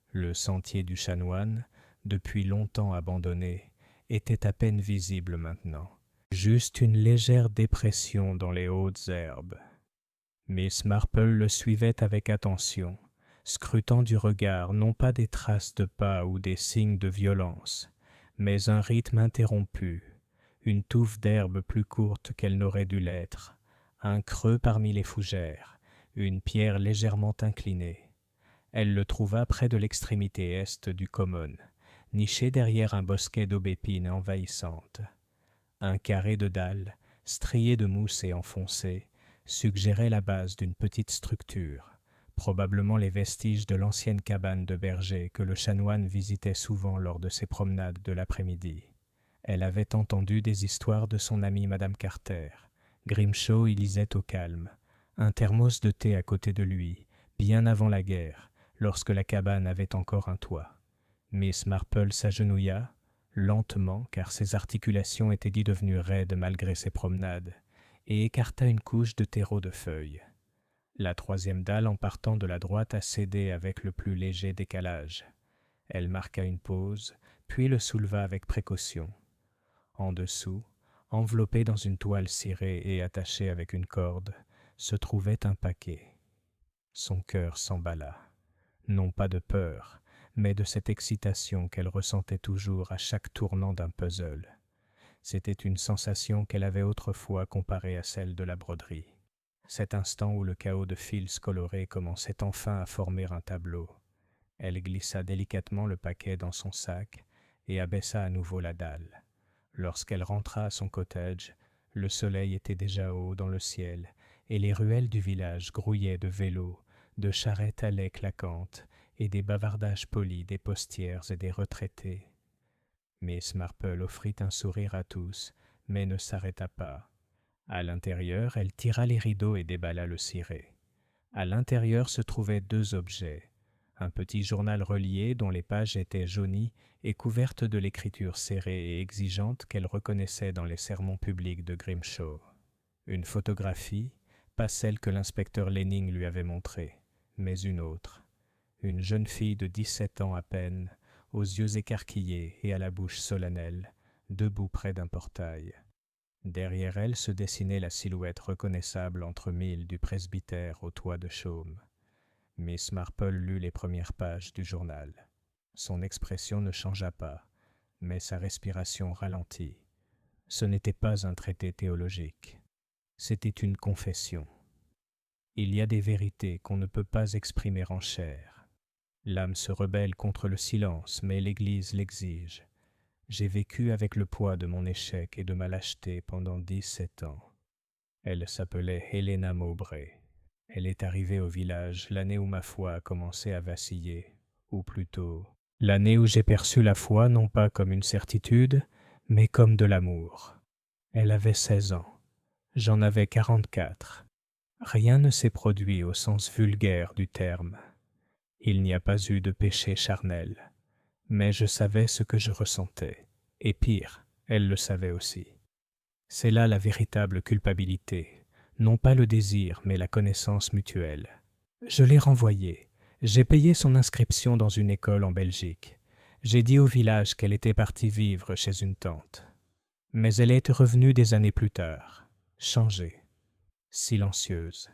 Le sentier du chanoine, depuis longtemps abandonné, était à peine visible maintenant. Juste une légère dépression dans les hautes herbes. Miss Marple le suivait avec attention, scrutant du regard non pas des traces de pas ou des signes de violence, mais un rythme interrompu, une touffe d'herbe plus courte qu'elle n'aurait dû l'être, un creux parmi les fougères, une pierre légèrement inclinée. Elle le trouva près de l'extrémité est du Common, niché derrière un bosquet d'aubépines envahissantes. Un carré de dalles, strié de mousse et enfoncé, suggérait la base d'une petite structure, probablement les vestiges de l'ancienne cabane de berger que le chanoine visitait souvent lors de ses promenades de l'après-midi. Elle avait entendu des histoires de son amie Madame Carter. Grimshaw y lisait au calme, un thermos de thé à côté de lui, bien avant la guerre, lorsque la cabane avait encore un toit. Miss Marple s'agenouilla, lentement car ses articulations étaient devenues raides malgré ses promenades, et écarta une couche de terreau de feuilles. La troisième dalle en partant de la droite a cédé avec le plus léger décalage. Elle marqua une pause, puis le souleva avec précaution. En dessous, enveloppé dans une toile cirée et attaché avec une corde, se trouvait un paquet. Son cœur s'emballa, non pas de peur, mais de cette excitation qu'elle ressentait toujours à chaque tournant d'un puzzle. C'était une sensation qu'elle avait autrefois comparée à celle de la broderie. Cet instant où le chaos de fils colorés commençait enfin à former un tableau. Elle glissa délicatement le paquet dans son sac et abaissa à nouveau la dalle. Lorsqu'elle rentra à son cottage, le soleil était déjà haut dans le ciel et les ruelles du village grouillaient de vélos, de charrettes à lait claquantes et des bavardages polis des postières et des retraités. Miss Marple offrit un sourire à tous, mais ne s'arrêta pas. À l'intérieur, elle tira les rideaux et déballa le ciré. À l'intérieur se trouvaient deux objets. Un petit journal relié dont les pages étaient jaunies et couvertes de l'écriture serrée et exigeante qu'elle reconnaissait dans les sermons publics de Grimshaw. Une photographie, pas celle que l'inspecteur Lenning lui avait montrée, mais une autre. Une jeune fille de 17 ans à peine, aux yeux écarquillés et à la bouche solennelle, debout près d'un portail. Derrière elle se dessinait la silhouette reconnaissable entre mille du presbytère au toit de chaume. Miss Marple lut les premières pages du journal. Son expression ne changea pas, mais sa respiration ralentit. Ce n'était pas un traité théologique. C'était une confession. Il y a des vérités qu'on ne peut pas exprimer en chair. L'âme se rebelle contre le silence, mais l'Église l'exige. J'ai vécu avec le poids de mon échec et de ma lâcheté pendant 17 ans. Elle s'appelait Helena Mowbray. Elle est arrivée au village l'année où ma foi a commencé à vaciller, ou plutôt, l'année où j'ai perçu la foi non pas comme une certitude, mais comme de l'amour. Elle avait 16 ans. J'en avais 44. Rien ne s'est produit au sens vulgaire du terme. Il n'y a pas eu de péché charnel. Mais je savais ce que je ressentais. Et pire, elle le savait aussi. C'est là la véritable culpabilité. Non pas le désir, mais la connaissance mutuelle. Je l'ai renvoyée. J'ai payé son inscription dans une école en Belgique. J'ai dit au village qu'elle était partie vivre chez une tante. Mais elle est revenue des années plus tard, changée, silencieuse.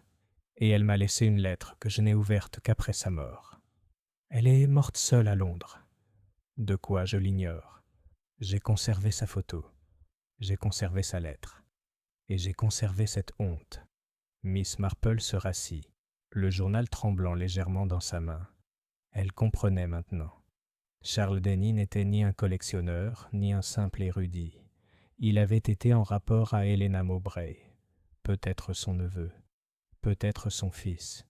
Et elle m'a laissé une lettre que je n'ai ouverte qu'après sa mort. Elle est morte seule à Londres. De quoi je l'ignore. J'ai conservé sa photo. J'ai conservé sa lettre. Et j'ai conservé cette honte. Miss Marple se rassit, le journal tremblant légèrement dans sa main. Elle comprenait maintenant. Charles Denny n'était ni un collectionneur, ni un simple érudit. Il avait été en rapport à Helena Mowbray, peut-être son neveu, peut-être son fils,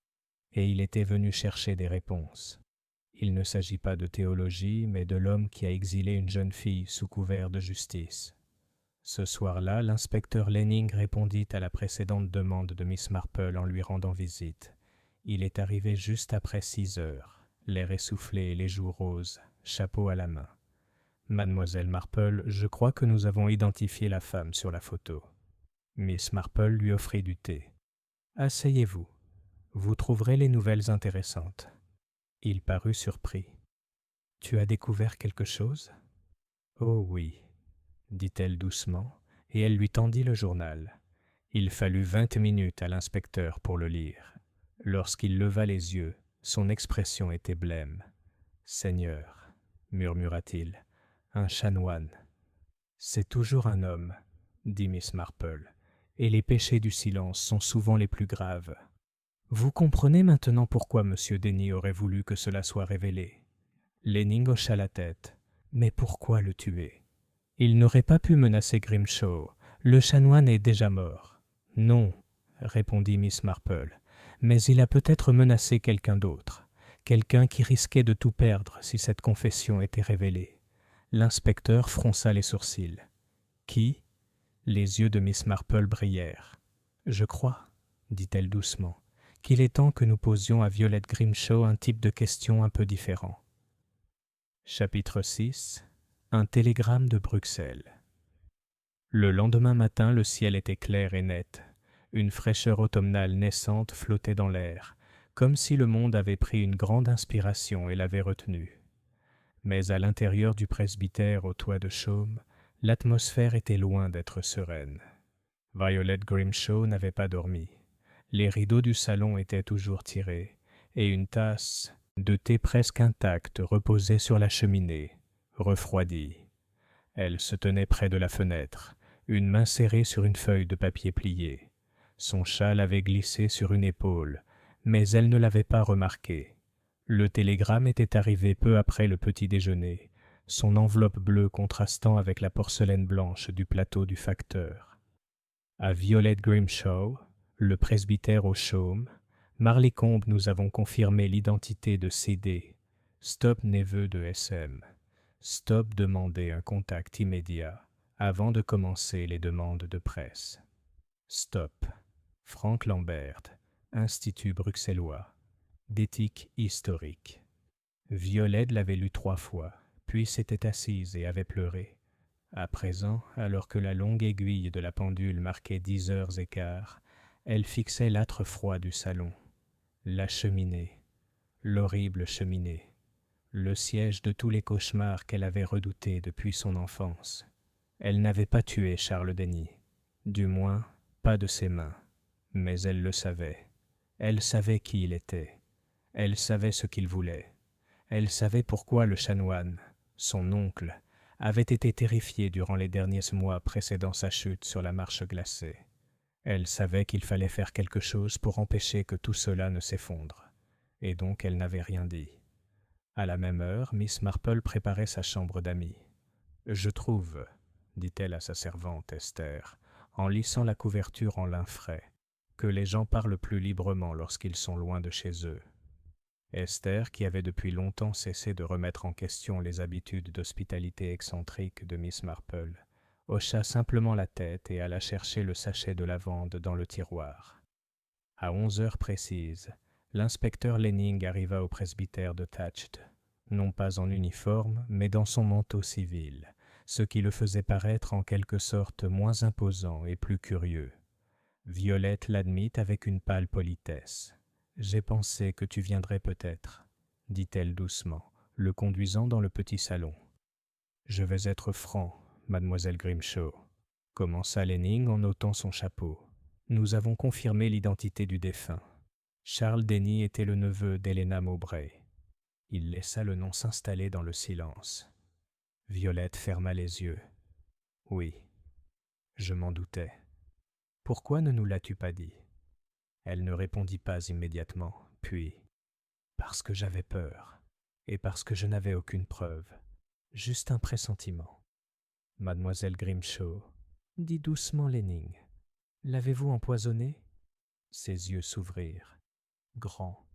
et il était venu chercher des réponses. Il ne s'agit pas de théologie, mais de l'homme qui a exilé une jeune fille sous couvert de justice. Ce soir-là, l'inspecteur Lenning répondit à la précédente demande de Miss Marple en lui rendant visite. Il est arrivé juste après 6 heures, l'air essoufflé et les joues roses, chapeau à la main. « Mademoiselle Marple, je crois que nous avons identifié la femme sur la photo. » Miss Marple lui offrit du thé. « Asseyez-vous. Vous trouverez les nouvelles intéressantes. » Il parut surpris. « Tu as découvert quelque chose ?»« Oh oui. » dit-elle doucement, et elle lui tendit le journal. Il fallut 20 minutes à l'inspecteur pour le lire. Lorsqu'il leva les yeux, son expression était blême. « Seigneur, murmura-t-il, un chanoine. »« C'est toujours un homme, dit Miss Marple, et les péchés du silence sont souvent les plus graves. » Vous comprenez maintenant pourquoi M. Denny aurait voulu que cela soit révélé. Lenning hocha la tête. Mais pourquoi le tuer? Il n'aurait pas pu menacer Grimshaw. Le chanoine est déjà mort. Non, répondit Miss Marple, mais il a peut-être menacé quelqu'un d'autre, quelqu'un qui risquait de tout perdre si cette confession était révélée. L'inspecteur fronça les sourcils. Qui? Les yeux de Miss Marple brillèrent. Je crois, dit-elle doucement, qu'il est temps que nous posions à Violette Grimshaw un type de question un peu différent. Chapitre 6. Un télégramme de Bruxelles. Le lendemain matin, le ciel était clair et net. Une fraîcheur automnale naissante flottait dans l'air, comme si le monde avait pris une grande inspiration et l'avait retenue. Mais à l'intérieur du presbytère au toit de chaume, l'atmosphère était loin d'être sereine. Violet Grimshaw n'avait pas dormi. Les rideaux du salon étaient toujours tirés, et une tasse de thé presque intacte reposait sur la cheminée, refroidie. Elle se tenait près de la fenêtre, une main serrée sur une feuille de papier plié. Son châle avait glissé sur une épaule, mais elle ne l'avait pas remarqué. Le télégramme était arrivé peu après le petit déjeuner, son enveloppe bleue contrastant avec la porcelaine blanche du plateau du facteur. À Violet Grimshaw, le presbytère au chaume, Marlécombe, nous avons confirmé l'identité de CD, Stop neveu de SM. Stop demandait un contact immédiat avant de commencer les demandes de presse. Stop. Frank Lambert, Institut bruxellois, d'éthique historique. Violette l'avait lu 3 fois, puis s'était assise et avait pleuré. À présent, alors que la longue aiguille de la pendule marquait 10h15, elle fixait l'âtre froid du salon. La cheminée, l'horrible cheminée, le siège de tous les cauchemars qu'elle avait redoutés depuis son enfance. Elle n'avait pas tué Charles Denny, du moins pas de ses mains, mais elle le savait. Elle savait qui il était, elle savait ce qu'il voulait, elle savait pourquoi le chanoine, son oncle, avait été terrifié durant les derniers mois précédant sa chute sur la marche glacée. Elle savait qu'il fallait faire quelque chose pour empêcher que tout cela ne s'effondre, et donc elle n'avait rien dit. À la même heure, Miss Marple préparait sa chambre d'amis. « Je trouve, » dit-elle à sa servante Esther, en lissant la couverture en lin frais, « que les gens parlent plus librement lorsqu'ils sont loin de chez eux. » Esther, qui avait depuis longtemps cessé de remettre en question les habitudes d'hospitalité excentriques de Miss Marple, hocha simplement la tête et alla chercher le sachet de lavande dans le tiroir. À 11h précises, l'inspecteur Lenning arriva au presbytère de Thatched, non pas en uniforme, mais dans son manteau civil, ce qui le faisait paraître en quelque sorte moins imposant et plus curieux. Violette l'admit avec une pâle politesse. « J'ai pensé que tu viendrais peut-être, » dit-elle doucement, le conduisant dans le petit salon. « Je vais être franc, mademoiselle Grimshaw, » commença Lenning en ôtant son chapeau. « Nous avons confirmé l'identité du défunt. Charles Denny était le neveu d'Helena Mowbray. » Il laissa le nom s'installer dans le silence. Violette ferma les yeux. « Oui, je m'en doutais. Pourquoi ne nous l'as-tu pas dit ?» Elle ne répondit pas immédiatement, puis « Parce que j'avais peur, et parce que je n'avais aucune preuve, juste un pressentiment. » « Mademoiselle Grimshaw, dit doucement Lenning, l'avez-vous empoisonné ?» Ses yeux s'ouvrirent, grands,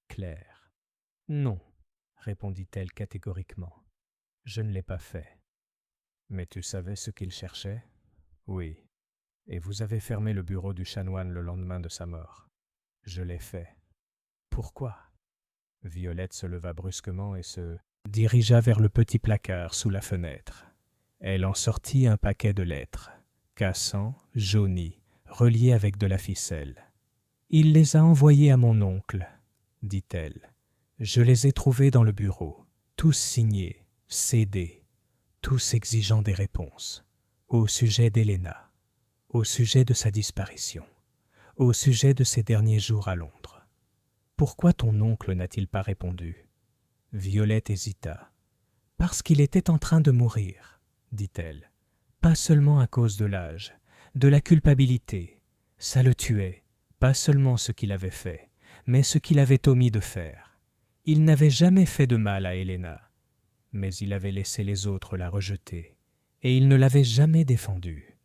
clairs. « Non, » répondit-elle catégoriquement, « je ne l'ai pas fait. »« Mais tu savais ce qu'il cherchait ?»« Oui. Et vous avez fermé le bureau du chanoine le lendemain de sa mort. »« Je l'ai fait. »« Pourquoi ?» Violette se leva brusquement et se dirigea vers le petit placard sous la fenêtre. Elle en sortit un paquet de lettres, cassant, jaunies, reliées avec de la ficelle. « Il les a envoyées à mon oncle, » dit-elle. « Je les ai trouvés dans le bureau, tous signés, CD, tous exigeant des réponses, au sujet d'Helena, au sujet de sa disparition, au sujet de ses derniers jours à Londres. Pourquoi ton oncle n'a-t-il pas répondu ?» Violette hésita. « Parce qu'il était en train de mourir, » dit-elle. « Pas seulement à cause de l'âge, de la culpabilité. Ça le tuait, pas seulement ce qu'il avait fait, mais ce qu'il avait omis de faire. Il n'avait jamais fait de mal à Helena, mais il avait laissé les autres la rejeter, et il ne l'avait jamais défendue.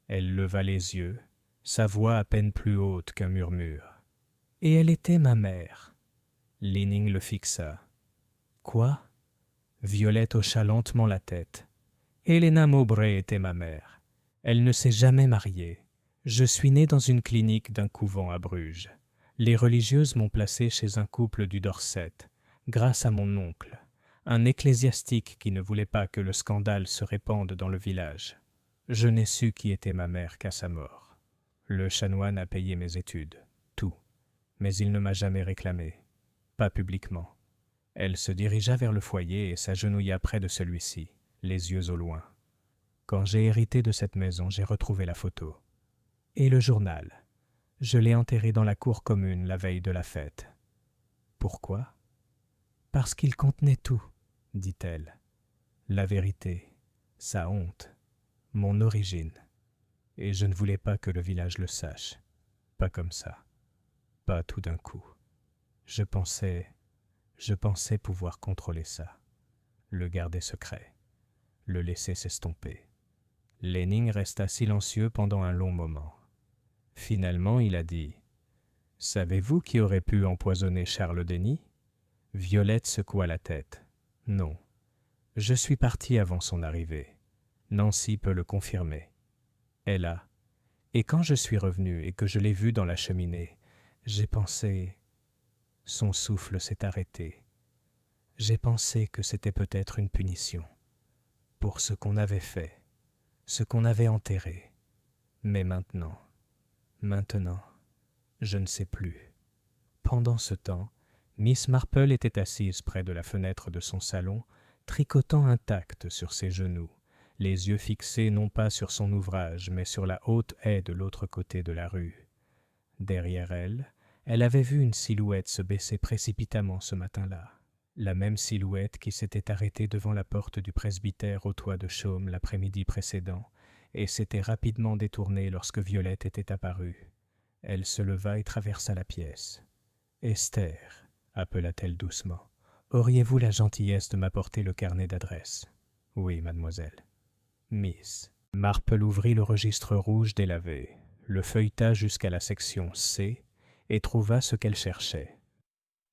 Elle leva les yeux, sa voix à peine plus haute qu'un murmure. « Et elle était ma mère. » Lening le fixa. « Quoi ?» Violette hocha lentement la tête. « Helena Mowbray était ma mère. Elle ne s'est jamais mariée. Je suis né dans une clinique d'un couvent à Bruges. Les religieuses m'ont placé chez un couple du Dorset, grâce à mon oncle, un ecclésiastique qui ne voulait pas que le scandale se répande dans le village. Je n'ai su qui était ma mère qu'à sa mort. Le chanoine a payé mes études, tout, mais il ne m'a jamais réclamé, pas publiquement. » Elle se dirigea vers le foyer et s'agenouilla près de celui-ci, les yeux au loin. « Quand j'ai hérité de cette maison, j'ai retrouvé la photo. Et le journal. Je l'ai enterré dans la cour commune la veille de la fête. »« Pourquoi ?»« Parce qu'il contenait tout, » dit-elle. « La vérité, sa honte, mon origine. Et je ne voulais pas que le village le sache. Pas comme ça. Pas tout d'un coup. Je pensais pouvoir contrôler ça. Le garder secret. Le laisser s'estomper. » Lening resta silencieux pendant un long moment. Finalement, il a dit « Savez-vous qui aurait pu empoisonner Charles Denny ?» Violette secoua la tête. « Non. Je suis parti avant son arrivée. Nancy peut le confirmer. Elle a. Et quand je suis revenu et que je l'ai vu dans la cheminée, j'ai pensé... » Son souffle s'est arrêté. « J'ai pensé que c'était peut-être une punition. Pour ce qu'on avait fait. Ce qu'on avait enterré. Mais maintenant, je ne sais plus. » Pendant ce temps, Miss Marple était assise près de la fenêtre de son salon, tricotant intacte sur ses genoux, les yeux fixés non pas sur son ouvrage, mais sur la haute haie de l'autre côté de la rue. Derrière elle, elle avait vu une silhouette se baisser précipitamment ce matin-là. La même silhouette qui s'était arrêtée devant la porte du presbytère au toit de chaume l'après-midi précédent, et s'était rapidement détournée lorsque Violette était apparue. Elle se leva et traversa la pièce. « Esther, » appela-t-elle doucement, « auriez-vous la gentillesse de m'apporter le carnet d'adresse ?»« Oui, mademoiselle. »« Miss. » Marple ouvrit le registre rouge délavé, le feuilleta jusqu'à la section C et trouva ce qu'elle cherchait.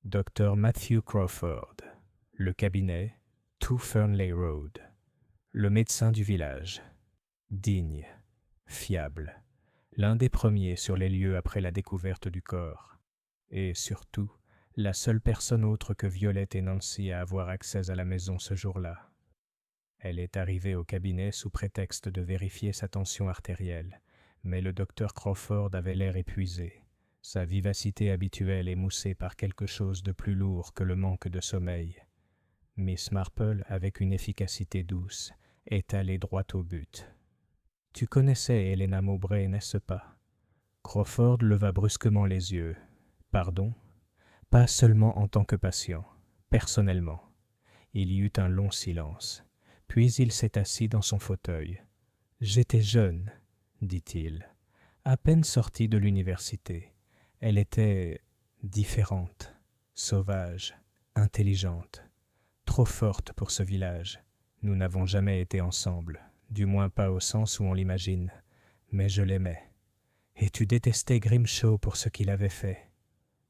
Dr. Matthew Crawford, le cabinet, 2 Fernley Road, le médecin du village, digne, fiable, l'un des premiers sur les lieux après la découverte du corps, et surtout, la seule personne autre que Violette et Nancy à avoir accès à la maison ce jour-là. Elle est arrivée au cabinet sous prétexte de vérifier sa tension artérielle, mais le docteur Crawford avait l'air épuisé, sa vivacité habituelle émoussée par quelque chose de plus lourd que le manque de sommeil. Miss Marple, avec une efficacité douce, est allée droit au but. « Tu connaissais Helena Mowbray, n'est-ce pas ?» Crawford leva brusquement les yeux. « Pardon ? Pas seulement en tant que patient, personnellement. » Il y eut un long silence. Puis il s'est assis dans son fauteuil. « J'étais jeune, » dit-il, « à peine sorti de l'université. Elle était différente, sauvage, intelligente, trop forte pour ce village. Nous n'avons jamais été ensemble, du moins pas au sens où on l'imagine, mais je l'aimais. Et tu détestais Grimshaw pour ce qu'il avait fait. »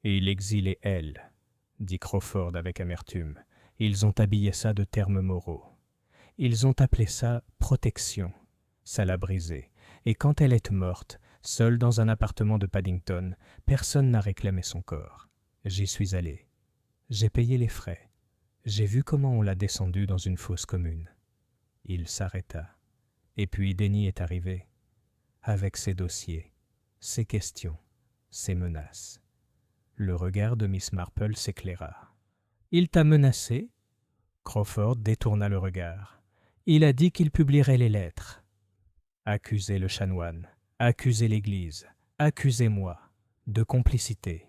« Et il exilait elle, » dit Crawford avec amertume. « Ils ont habillé ça de termes moraux. Ils ont appelé ça protection. Ça l'a brisée. Et quand elle est morte, seule dans un appartement de Paddington, personne n'a réclamé son corps. J'y suis allé. J'ai payé les frais. J'ai vu comment on l'a descendue dans une fosse commune. » Il s'arrêta. Et puis Denny est arrivé, avec ses dossiers, ses questions, ses menaces. Le regard de Miss Marple s'éclaira. « Il t'a menacé ?» Crawford détourna le regard. « Il a dit qu'il publierait les lettres. » Accusez le chanoine, accusez l'Église, accusez-moi de complicité,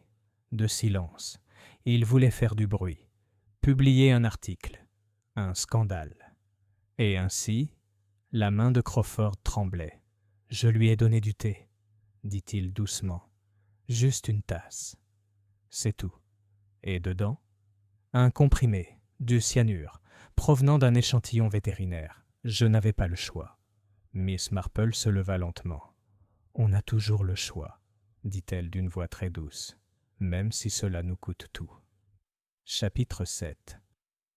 de silence. Il voulait faire du bruit, publier un article, un scandale. Et ainsi, la main de Crawford tremblait. « Je lui ai donné du thé, » dit-il doucement. « Juste une tasse. » C'est tout. Et dedans, un comprimé, du cyanure, provenant d'un échantillon vétérinaire. Je n'avais pas le choix. Miss Marple se leva lentement. On a toujours le choix, dit-elle d'une voix très douce, même si cela nous coûte tout. Chapitre 7.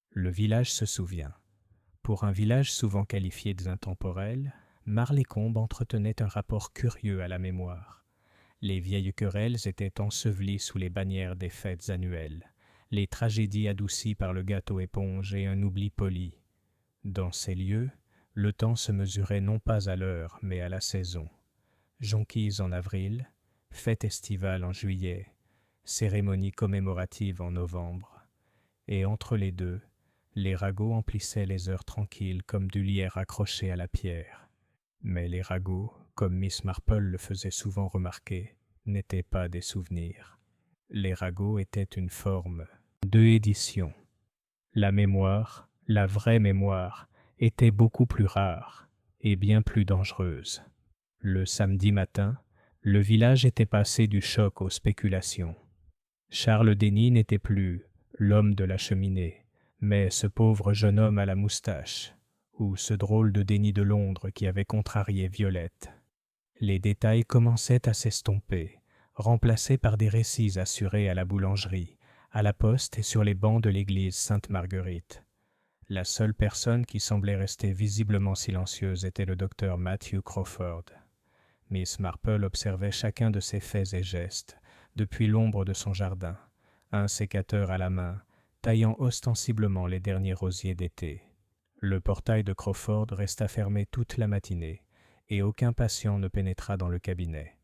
Le village se souvient. Pour un village souvent qualifié d'intemporel, Marlécombe entretenait un rapport curieux à la mémoire. Les vieilles querelles étaient ensevelies sous les bannières des fêtes annuelles, les tragédies adoucies par le gâteau éponge et un oubli poli. Dans ces lieux, le temps se mesurait non pas à l'heure, mais à la saison. Jonquilles en avril, fête estivale en juillet, cérémonie commémorative en novembre. Et entre les deux, les ragots emplissaient les heures tranquilles comme du lierre accroché à la pierre. Mais les ragots, comme Miss Marple le faisait souvent remarquer, n'étaient pas des souvenirs. Les ragots étaient une forme de édition. La mémoire, la vraie mémoire, était beaucoup plus rare et bien plus dangereuse. Le samedi matin, le village était passé du choc aux spéculations. Charles Denny n'était plus l'homme de la cheminée, mais ce pauvre jeune homme à la moustache, ou ce drôle de Denny de Londres qui avait contrarié Violette. Les détails commençaient à s'estomper, remplacés par des récits assurés à la boulangerie, à la poste et sur les bancs de l'église Sainte-Marguerite. La seule personne qui semblait rester visiblement silencieuse était le docteur Matthew Crawford. Miss Marple observait chacun de ses faits et gestes, depuis l'ombre de son jardin, un sécateur à la main, taillant ostensiblement les derniers rosiers d'été. Le portail de Crawford resta fermé toute la matinée, et aucun patient ne pénétra dans le cabinet.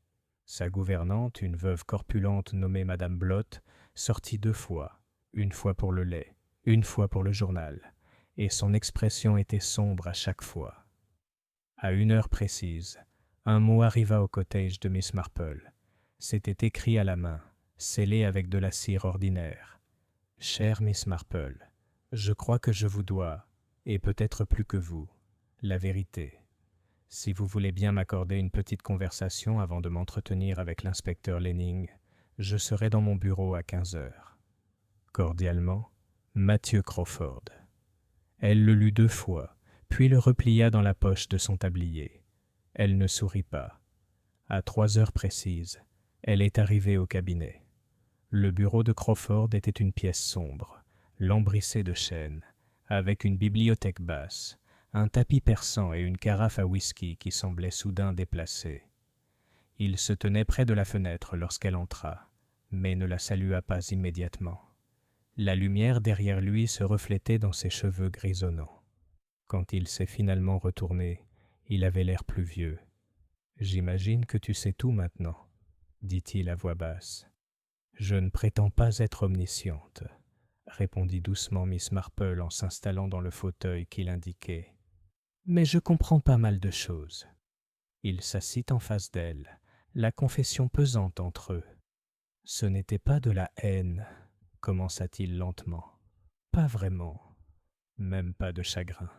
Sa gouvernante, une veuve corpulente nommée Madame Blott, sortit 2 fois, une fois pour le lait, une fois pour le journal, et son expression était sombre à chaque fois. À 1 heure précise, un mot arriva au cottage de Miss Marple. C'était écrit à la main, scellé avec de la cire ordinaire. « Chère Miss Marple, je crois que je vous dois, et peut-être plus que vous, la vérité. Si vous voulez bien m'accorder une petite conversation avant de m'entretenir avec l'inspecteur Lenning, je serai dans mon bureau à 15 heures. Cordialement, Matthew Crawford. » Elle le lut 2 fois, puis le replia dans la poche de son tablier. Elle ne sourit pas. À 3 heures précises, elle est arrivée au cabinet. Le bureau de Crawford était une pièce sombre, lambrissée de chêne, avec une bibliothèque basse, un tapis persan et une carafe à whisky qui semblait soudain déplacée. Il se tenait près de la fenêtre lorsqu'elle entra, mais ne la salua pas immédiatement. La lumière derrière lui se reflétait dans ses cheveux grisonnants. Quand il s'est finalement retourné, il avait l'air plus vieux. « J'imagine que tu sais tout maintenant, » dit-il à voix basse. « Je ne prétends pas être omnisciente, » répondit doucement Miss Marple en s'installant dans le fauteuil qu'il indiquait. « Mais je comprends pas mal de choses. » Il s'assit en face d'elle, la confession pesante entre eux. « Ce n'était pas de la haine, » commença-t-il lentement. « Pas vraiment, même pas de chagrin.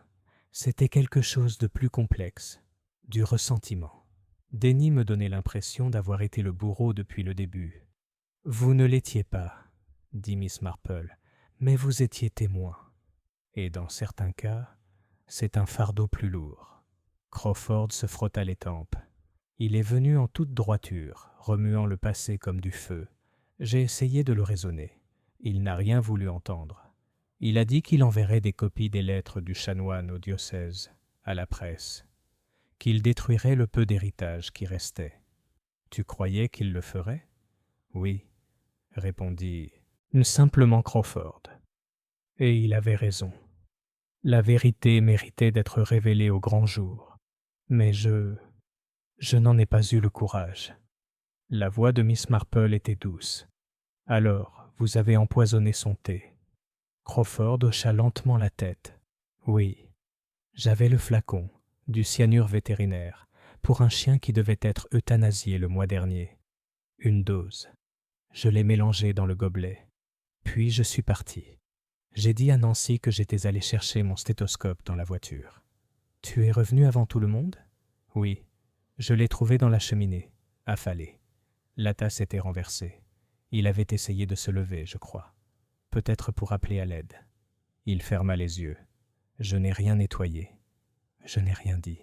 C'était quelque chose de plus complexe, du ressentiment. Denny me donnait l'impression d'avoir été le bourreau depuis le début. « Vous ne l'étiez pas, » dit Miss Marple, « mais vous étiez témoin. Et dans certains cas, c'est un fardeau plus lourd. » Crawford se frotta les tempes. Il est venu en toute droiture, remuant le passé comme du feu. J'ai essayé de le raisonner. Il n'a rien voulu entendre. Il a dit qu'il enverrait des copies des lettres du chanoine au diocèse, à la presse, qu'il détruirait le peu d'héritage qui restait. Tu croyais qu'il le ferait ? Oui, répondit simplement Crawford. Et il avait raison. La vérité méritait d'être révélée au grand jour. Mais je n'en ai pas eu le courage. La voix de Miss Marple était douce. Alors, vous avez empoisonné son thé. Crawford hocha lentement la tête. Oui, j'avais le flacon, du cyanure vétérinaire, pour un chien qui devait être euthanasié le mois dernier. 1 dose. Je l'ai mélangé dans le gobelet. Puis je suis parti. J'ai dit à Nancy que j'étais allé chercher mon stéthoscope dans la voiture. Tu es revenu avant tout le monde ? Oui. Je l'ai trouvé dans la cheminée, affalé. La tasse était renversée. Il avait essayé de se lever, je crois. Peut-être pour appeler à l'aide. Il ferma les yeux. Je n'ai rien nettoyé. Je n'ai rien dit.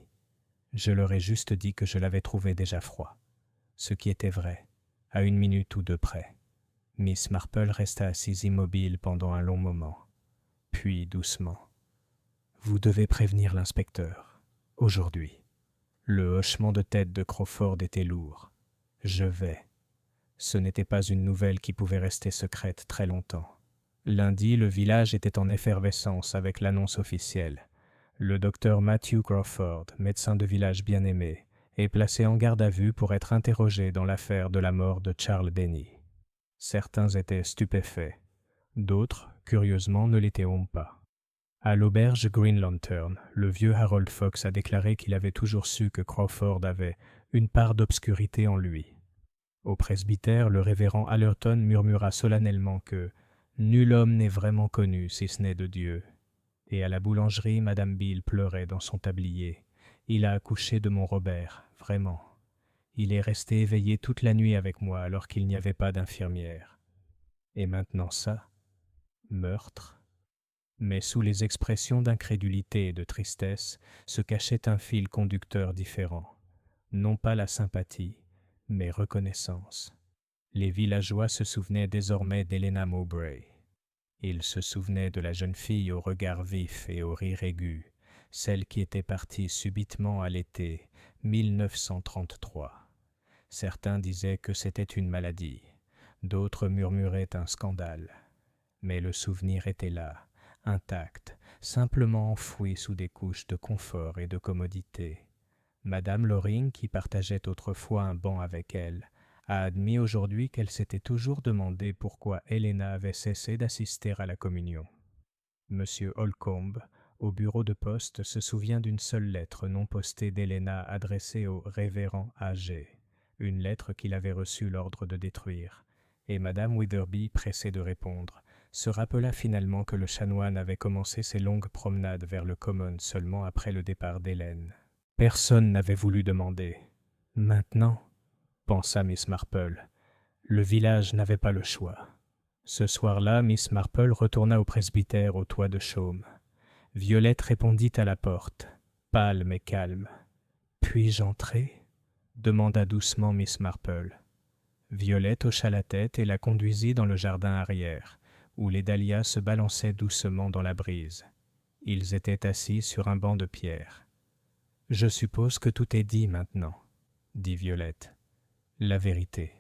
Je leur ai juste dit que je l'avais trouvé déjà froid. Ce qui était vrai, à 1 minute ou 2 près. Miss Marple resta assise immobile pendant un long moment. Puis, doucement. « Vous devez prévenir l'inspecteur. Aujourd'hui. » Le hochement de tête de Crawford était lourd. « Je vais. » Ce n'était pas une nouvelle qui pouvait rester secrète très longtemps. Lundi, le village était en effervescence avec l'annonce officielle. Le docteur Matthew Crawford, médecin de village bien-aimé, est placé en garde à vue pour être interrogé dans l'affaire de la mort de Charles Denny. Certains étaient stupéfaits. D'autres, curieusement, ne l'étaient pas. À l'auberge Green Lantern, le vieux Harold Fox a déclaré qu'il avait toujours su que Crawford avait une part d'obscurité en lui. Au presbytère, le révérend Allerton murmura solennellement que « nul homme n'est vraiment connu si ce n'est de Dieu ». Et à la boulangerie, Madame Beale pleurait dans son tablier. « Il a accouché de mon Robert, vraiment. Il est resté éveillé toute la nuit avec moi alors qu'il n'y avait pas d'infirmière. Et maintenant ça, meurtre ». Mais sous les expressions d'incrédulité et de tristesse se cachait un fil conducteur différent. Non pas la sympathie, mais reconnaissance. Les villageois se souvenaient désormais d'Helena Mowbray. Ils se souvenaient de la jeune fille au regard vif et au rire aigu, celle qui était partie subitement à l'été 1933. Certains disaient que c'était une maladie, d'autres murmuraient un scandale. Mais le souvenir était là, intact, simplement enfoui sous des couches de confort et de commodité. Madame Loring, qui partageait autrefois un banc avec elle, a admis aujourd'hui qu'elle s'était toujours demandé pourquoi Helena avait cessé d'assister à la communion. Monsieur Holcombe, au bureau de poste, se souvient d'une seule lettre non postée d'Helena adressée au révérend A.G., une lettre qu'il avait reçu l'ordre de détruire, et Madame Witherby, pressée de répondre, se rappela finalement que le chanoine avait commencé ses longues promenades vers le Common seulement après le départ d'Hélène. Personne n'avait voulu demander. Maintenant, pensa Miss Marple, le village n'avait pas le choix. Ce soir-là, Miss Marple retourna au presbytère au toit de chaume. Violette répondit à la porte, pâle mais calme. « Puis-je entrer ?» demanda doucement Miss Marple. Violette hocha la tête et la conduisit dans le jardin arrière, où les dahlias se balançaient doucement dans la brise. Ils étaient assis sur un banc de pierre. « Je suppose que tout est dit maintenant, » dit Violette. « La vérité. »«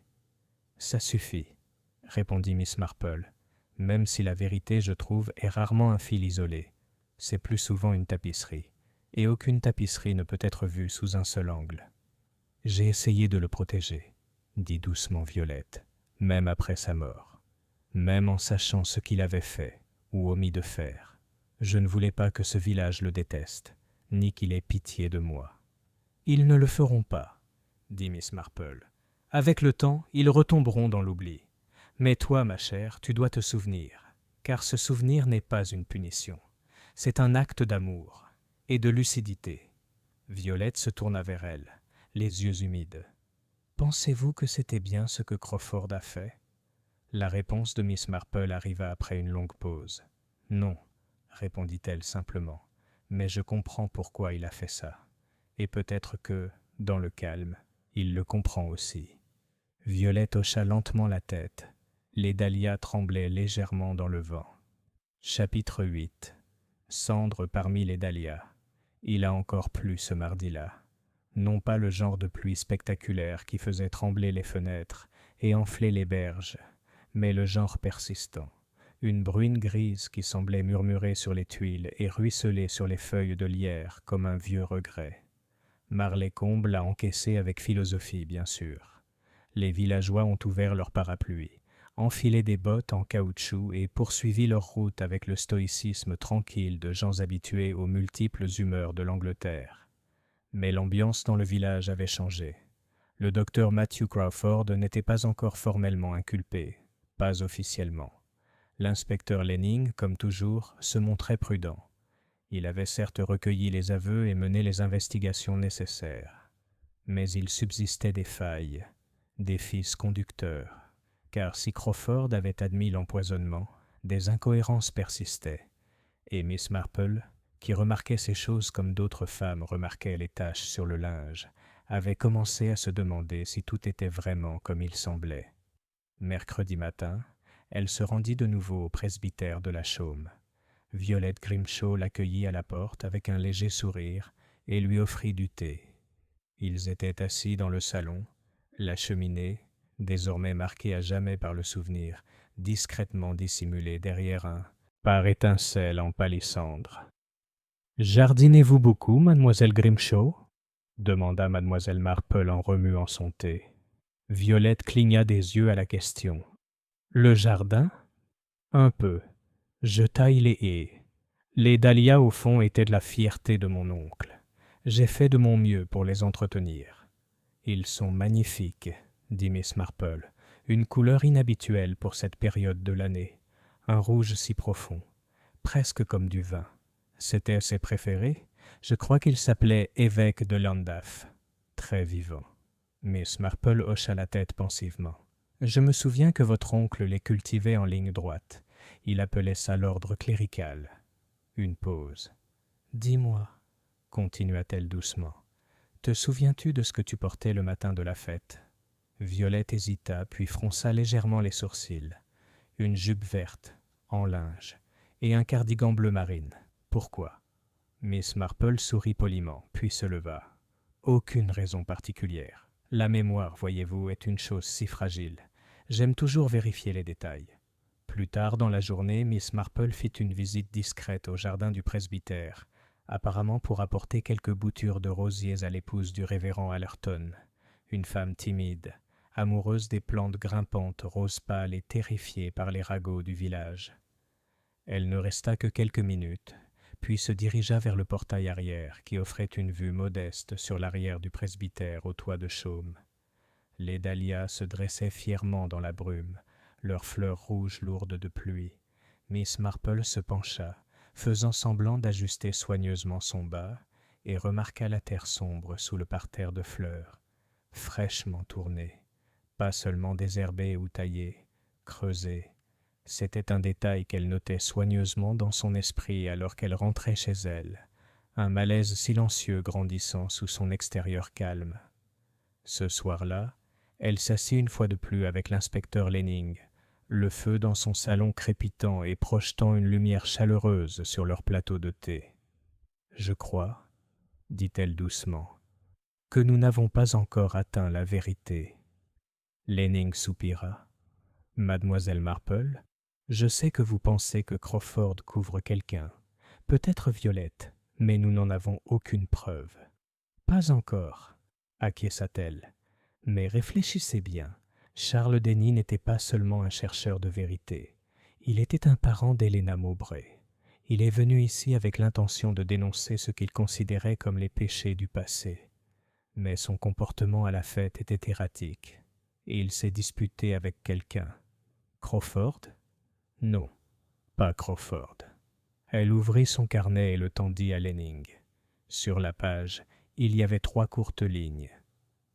Ça suffit, » répondit Miss Marple, « même si la vérité, je trouve, est rarement un fil isolé. C'est plus souvent une tapisserie, et aucune tapisserie ne peut être vue sous un seul angle. »« J'ai essayé de le protéger, » dit doucement Violette, « même après sa mort. Même en sachant ce qu'il avait fait, ou omis de faire. Je ne voulais pas que ce village le déteste, ni qu'il ait pitié de moi. »« Ils ne le feront pas, » dit Miss Marple. « Avec le temps, ils retomberont dans l'oubli. Mais toi, ma chère, tu dois te souvenir, car ce souvenir n'est pas une punition. C'est un acte d'amour et de lucidité. » Violette se tourna vers elle, les yeux humides. « Pensez-vous que c'était bien ce que Crawford a fait ?» La réponse de Miss Marple arriva après une longue pause. « Non, » répondit-elle simplement, « mais je comprends pourquoi il a fait ça. Et peut-être que, dans le calme, il le comprend aussi. » Violette hocha lentement la tête. Les dahlias tremblaient légèrement dans le vent. Chapitre 8. Cendre parmi les dahlias. Il a encore plu ce mardi-là. Non pas le genre de pluie spectaculaire qui faisait trembler les fenêtres et enfler les berges, mais le genre persistant. Une bruine grise qui semblait murmurer sur les tuiles et ruisseler sur les feuilles de lierre comme un vieux regret. Marley Combe l'a encaissé avec philosophie, bien sûr. Les villageois ont ouvert leurs parapluies, enfilé des bottes en caoutchouc et poursuivi leur route avec le stoïcisme tranquille de gens habitués aux multiples humeurs de l'Angleterre. Mais l'ambiance dans le village avait changé. Le docteur Matthew Crawford n'était pas encore formellement inculpé, pas officiellement. L'inspecteur Lenning, comme toujours, se montrait prudent. Il avait certes recueilli les aveux et mené les investigations nécessaires. Mais il subsistait des failles, des fils conducteurs, car si Crawford avait admis l'empoisonnement, des incohérences persistaient, et Miss Marple, qui remarquait ces choses comme d'autres femmes remarquaient les taches sur le linge, avait commencé à se demander si tout était vraiment comme il semblait. Mercredi matin, elle se rendit de nouveau au presbytère de la Chaume. Violette Grimshaw l'accueillit à la porte avec un léger sourire et lui offrit du thé. Ils étaient assis dans le salon, la cheminée, désormais marquée à jamais par le souvenir, discrètement dissimulée derrière un par étincelle en palissandre. « Jardinez-vous beaucoup, mademoiselle Grimshaw ?» demanda mademoiselle Marple en remuant son thé. Violette cligna des yeux à la question. « Le jardin ? Un peu. Je taille les haies. Les dahlias au fond étaient de la fierté de mon oncle. J'ai fait de mon mieux pour les entretenir. Ils sont magnifiques, dit Miss Marple, une couleur inhabituelle pour cette période de l'année, un rouge si profond, presque comme du vin. C'était ses préférés. Je crois qu'il s'appelait évêque de Llandaff. Très vivant. Miss Marple hocha la tête pensivement. Je me souviens que votre oncle les cultivait en ligne droite. Il appelait ça l'ordre clérical. Une pause. Dis-moi, continua-t-elle doucement, te souviens-tu de ce que tu portais le matin de la fête? Violette hésita, puis fronça légèrement les sourcils. Une jupe verte, en linge, et un cardigan bleu marine. Pourquoi? Miss Marple sourit poliment, puis se leva. Aucune raison particulière. La mémoire, voyez-vous, est une chose si fragile. J'aime toujours vérifier les détails. Plus tard dans la journée, Miss Marple fit une visite discrète au jardin du presbytère, apparemment pour apporter quelques boutures de rosiers à l'épouse du révérend Allerton, une femme timide, amoureuse des plantes grimpantes, rose pâle et terrifiée par les ragots du village. Elle ne resta que quelques minutes, puis se dirigea vers le portail arrière qui offrait une vue modeste sur l'arrière du presbytère au toit de chaume. Les dahlias se dressaient fièrement dans la brume, leurs fleurs rouges lourdes de pluie. Miss Marple se pencha, faisant semblant d'ajuster soigneusement son bas, et remarqua la terre sombre sous le parterre de fleurs, fraîchement tournée, pas seulement désherbée ou taillée, creusée. C'était un détail qu'elle notait soigneusement dans son esprit alors qu'elle rentrait chez elle, un malaise silencieux grandissant sous son extérieur calme. Ce soir-là, elle s'assit une fois de plus avec l'inspecteur Lenning, le feu dans son salon crépitant et projetant une lumière chaleureuse sur leur plateau de thé. « Je crois, dit-elle doucement, que nous n'avons pas encore atteint la vérité. » Lenning soupira. « Mademoiselle Marple, je sais que vous pensez que Crawford couvre quelqu'un, peut-être Violette, mais nous n'en avons aucune preuve. »« Pas encore, » acquiesça-t-elle, « mais réfléchissez bien. Charles Denny n'était pas seulement un chercheur de vérité. Il était un parent d'Helena Mowbray. Il est venu ici avec l'intention de dénoncer ce qu'il considérait comme les péchés du passé. Mais son comportement à la fête était erratique, et il s'est disputé avec quelqu'un. Crawford? Non, pas Crawford. Elle ouvrit son carnet et le tendit à Lenning. Sur la page, il y avait 3 courtes lignes.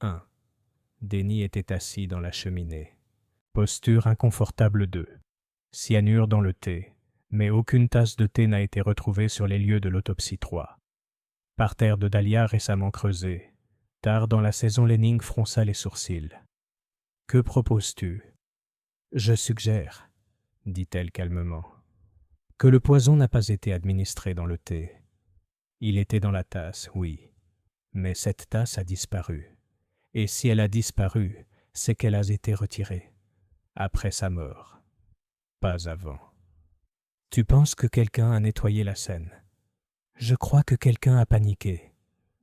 1. Denny était assis dans la cheminée. Posture inconfortable 2. Cyanure dans le thé, mais aucune tasse de thé n'a été retrouvée sur les lieux de l'autopsie 3. Parterre de dahlias récemment creusé. Tard dans la saison, Lenning fronça les sourcils. « Que proposes-tu » ? « Je suggère, » dit-elle calmement, « que le poison n'a pas été administré dans le thé. Il était dans la tasse, oui, mais cette tasse a disparu. Et si elle a disparu, c'est qu'elle a été retirée. Après sa mort. Pas avant. Tu penses que quelqu'un a nettoyé la scène? Je crois que quelqu'un a paniqué,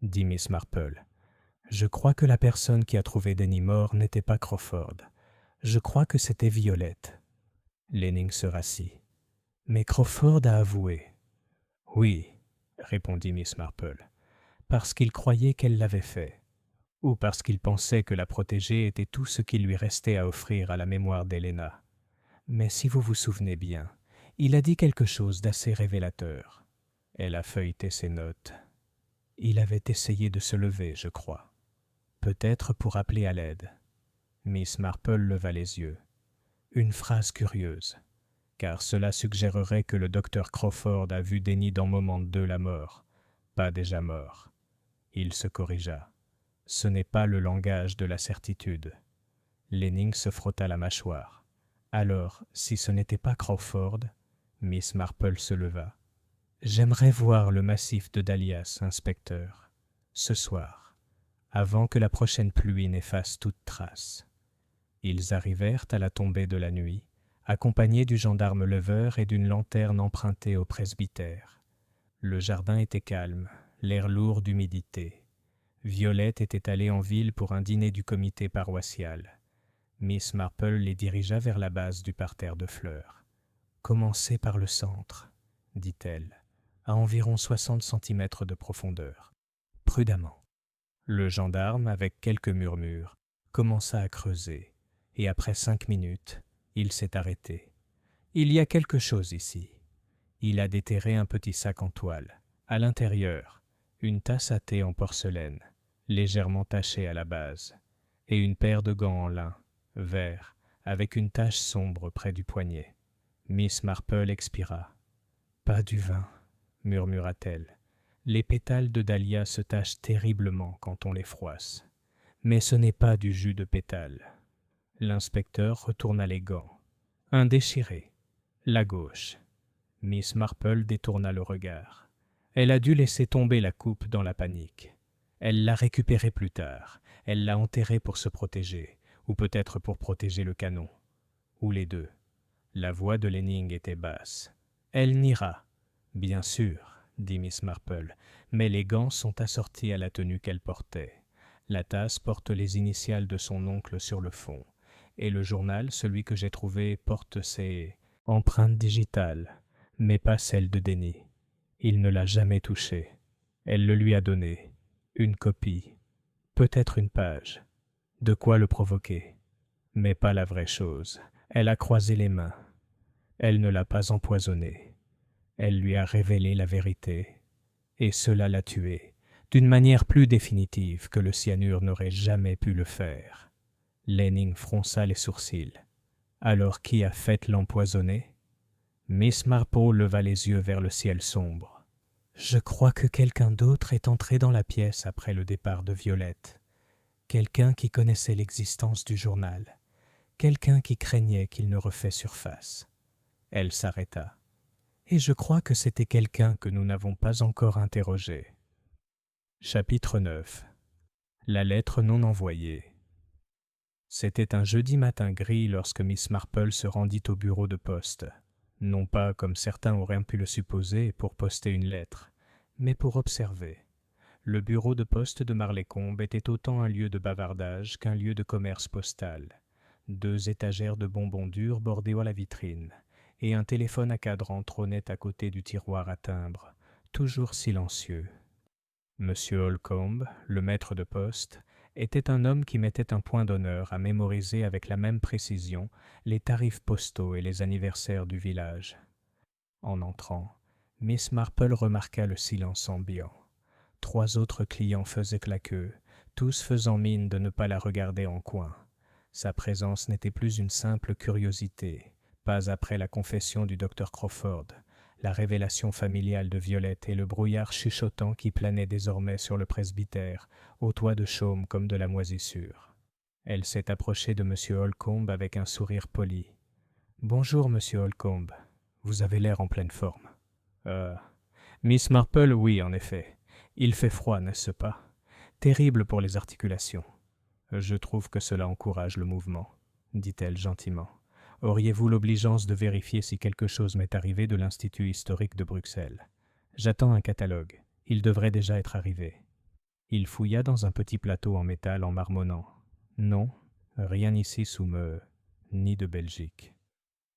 dit Miss Marple. Je crois que la personne qui a trouvé Denny mort n'était pas Crawford. Je crois que c'était Violette. Lenning se rassit. Mais Crawford a avoué. Oui, répondit Miss Marple, parce qu'il croyait qu'elle l'avait fait. Ou parce qu'il pensait que la protéger était tout ce qu'il lui restait à offrir à la mémoire d'Helena. Mais si vous vous souvenez bien, il a dit quelque chose d'assez révélateur. Elle a feuilleté ses notes. Il avait essayé de se lever, je crois. Peut-être pour appeler à l'aide. Miss Marple leva les yeux. Une phrase curieuse, car cela suggérerait que le docteur Crawford a vu Denny dans Moment 2 la mort, pas déjà mort. Il se corrigea. Ce n'est pas le langage de la certitude. Lanning se frotta la mâchoire. Alors, si ce n'était pas Crawford, Miss Marple se leva. J'aimerais voir le massif de Dalias, inspecteur, ce soir, avant que la prochaine pluie n'efface toute trace. Ils arrivèrent à la tombée de la nuit, accompagnés du gendarme leveur et d'une lanterne empruntée au presbytère. Le jardin était calme, l'air lourd d'humidité. Violette était allée en ville pour un dîner du comité paroissial. Miss Marple les dirigea vers la base du parterre de fleurs. « Commencez par le centre, dit-elle, à environ 60 centimètres de profondeur. Prudemment. » Le gendarme, avec quelques murmures, commença à creuser, et après 5 minutes, il s'est arrêté. « Il y a quelque chose ici. » Il a déterré un petit sac en toile. À l'intérieur, une tasse à thé en porcelaine, légèrement tachée à la base, et une paire de gants en lin, vert, avec une tache sombre près du poignet. Miss Marple expira. « Pas du vin, » murmura-t-elle. « Les pétales de dahlia se tachent terriblement quand on les froisse. Mais ce n'est pas du jus de pétales. » L'inspecteur retourna les gants. Un déchiré. La gauche. Miss Marple détourna le regard. Elle a dû laisser tomber la coupe dans la panique. Elle l'a récupérée plus tard. Elle l'a enterrée pour se protéger, ou peut-être pour protéger le canon. Ou les deux. La voix de Lanning était basse. « Elle n'ira. »« Bien sûr, » dit Miss Marple, « mais les gants sont assortis à la tenue qu'elle portait. La tasse porte les initiales de son oncle sur le fond, et le journal, celui que j'ai trouvé, porte ses empreintes digitales, mais pas celles de Denny. Il ne l'a jamais touchée. Elle le lui a donné. Une copie. Peut-être une page. De quoi le provoquer. Mais pas la vraie chose. Elle a croisé les mains. Elle ne l'a pas empoisonné. Elle lui a révélé la vérité. Et cela l'a tué, d'une manière plus définitive que le cyanure n'aurait jamais pu le faire. Lanning fronça les sourcils. Alors qui a fait l'empoisonner? Miss Marple leva les yeux vers le ciel sombre. Je crois que quelqu'un d'autre est entré dans la pièce après le départ de Violette. Quelqu'un qui connaissait l'existence du journal. Quelqu'un qui craignait qu'il ne refait surface. Elle s'arrêta. Et je crois que c'était quelqu'un que nous n'avons pas encore interrogé. Chapitre 9. La lettre non envoyée. C'était un jeudi matin gris lorsque Miss Marple se rendit au bureau de poste. Non pas, comme certains auraient pu le supposer, pour poster une lettre, mais pour observer. Le bureau de poste de Marlécombe était autant un lieu de bavardage qu'un lieu de commerce postal. 2 étagères de bonbons durs bordaient à la vitrine, et un téléphone à cadran trônait à côté du tiroir à timbre, toujours silencieux. Monsieur Holcombe, le maître de poste, était un homme qui mettait un point d'honneur à mémoriser avec la même précision les tarifs postaux et les anniversaires du village. En entrant, Miss Marple remarqua le silence ambiant. 3 autres clients faisaient la queue, tous faisant mine de ne pas la regarder en coin. Sa présence n'était plus une simple curiosité, pas après la confession du docteur Crawford, la révélation familiale de Violette et le brouillard chuchotant qui planait désormais sur le presbytère, au toit de chaume comme de la moisissure. Elle s'est approchée de M. Holcombe avec un sourire poli. « Bonjour, M. Holcombe. Vous avez l'air en pleine forme. » Miss Marple, oui, en effet. Il fait froid, n'est-ce pas? Terrible pour les articulations. Je trouve que cela encourage le mouvement, dit-elle gentiment. Auriez-vous l'obligeance de vérifier si quelque chose m'est arrivé de l'Institut historique de Bruxelles? J'attends un catalogue. Il devrait déjà être arrivé. Il fouilla dans un petit plateau en métal en marmonnant. Non, rien ici sous me... ni de Belgique.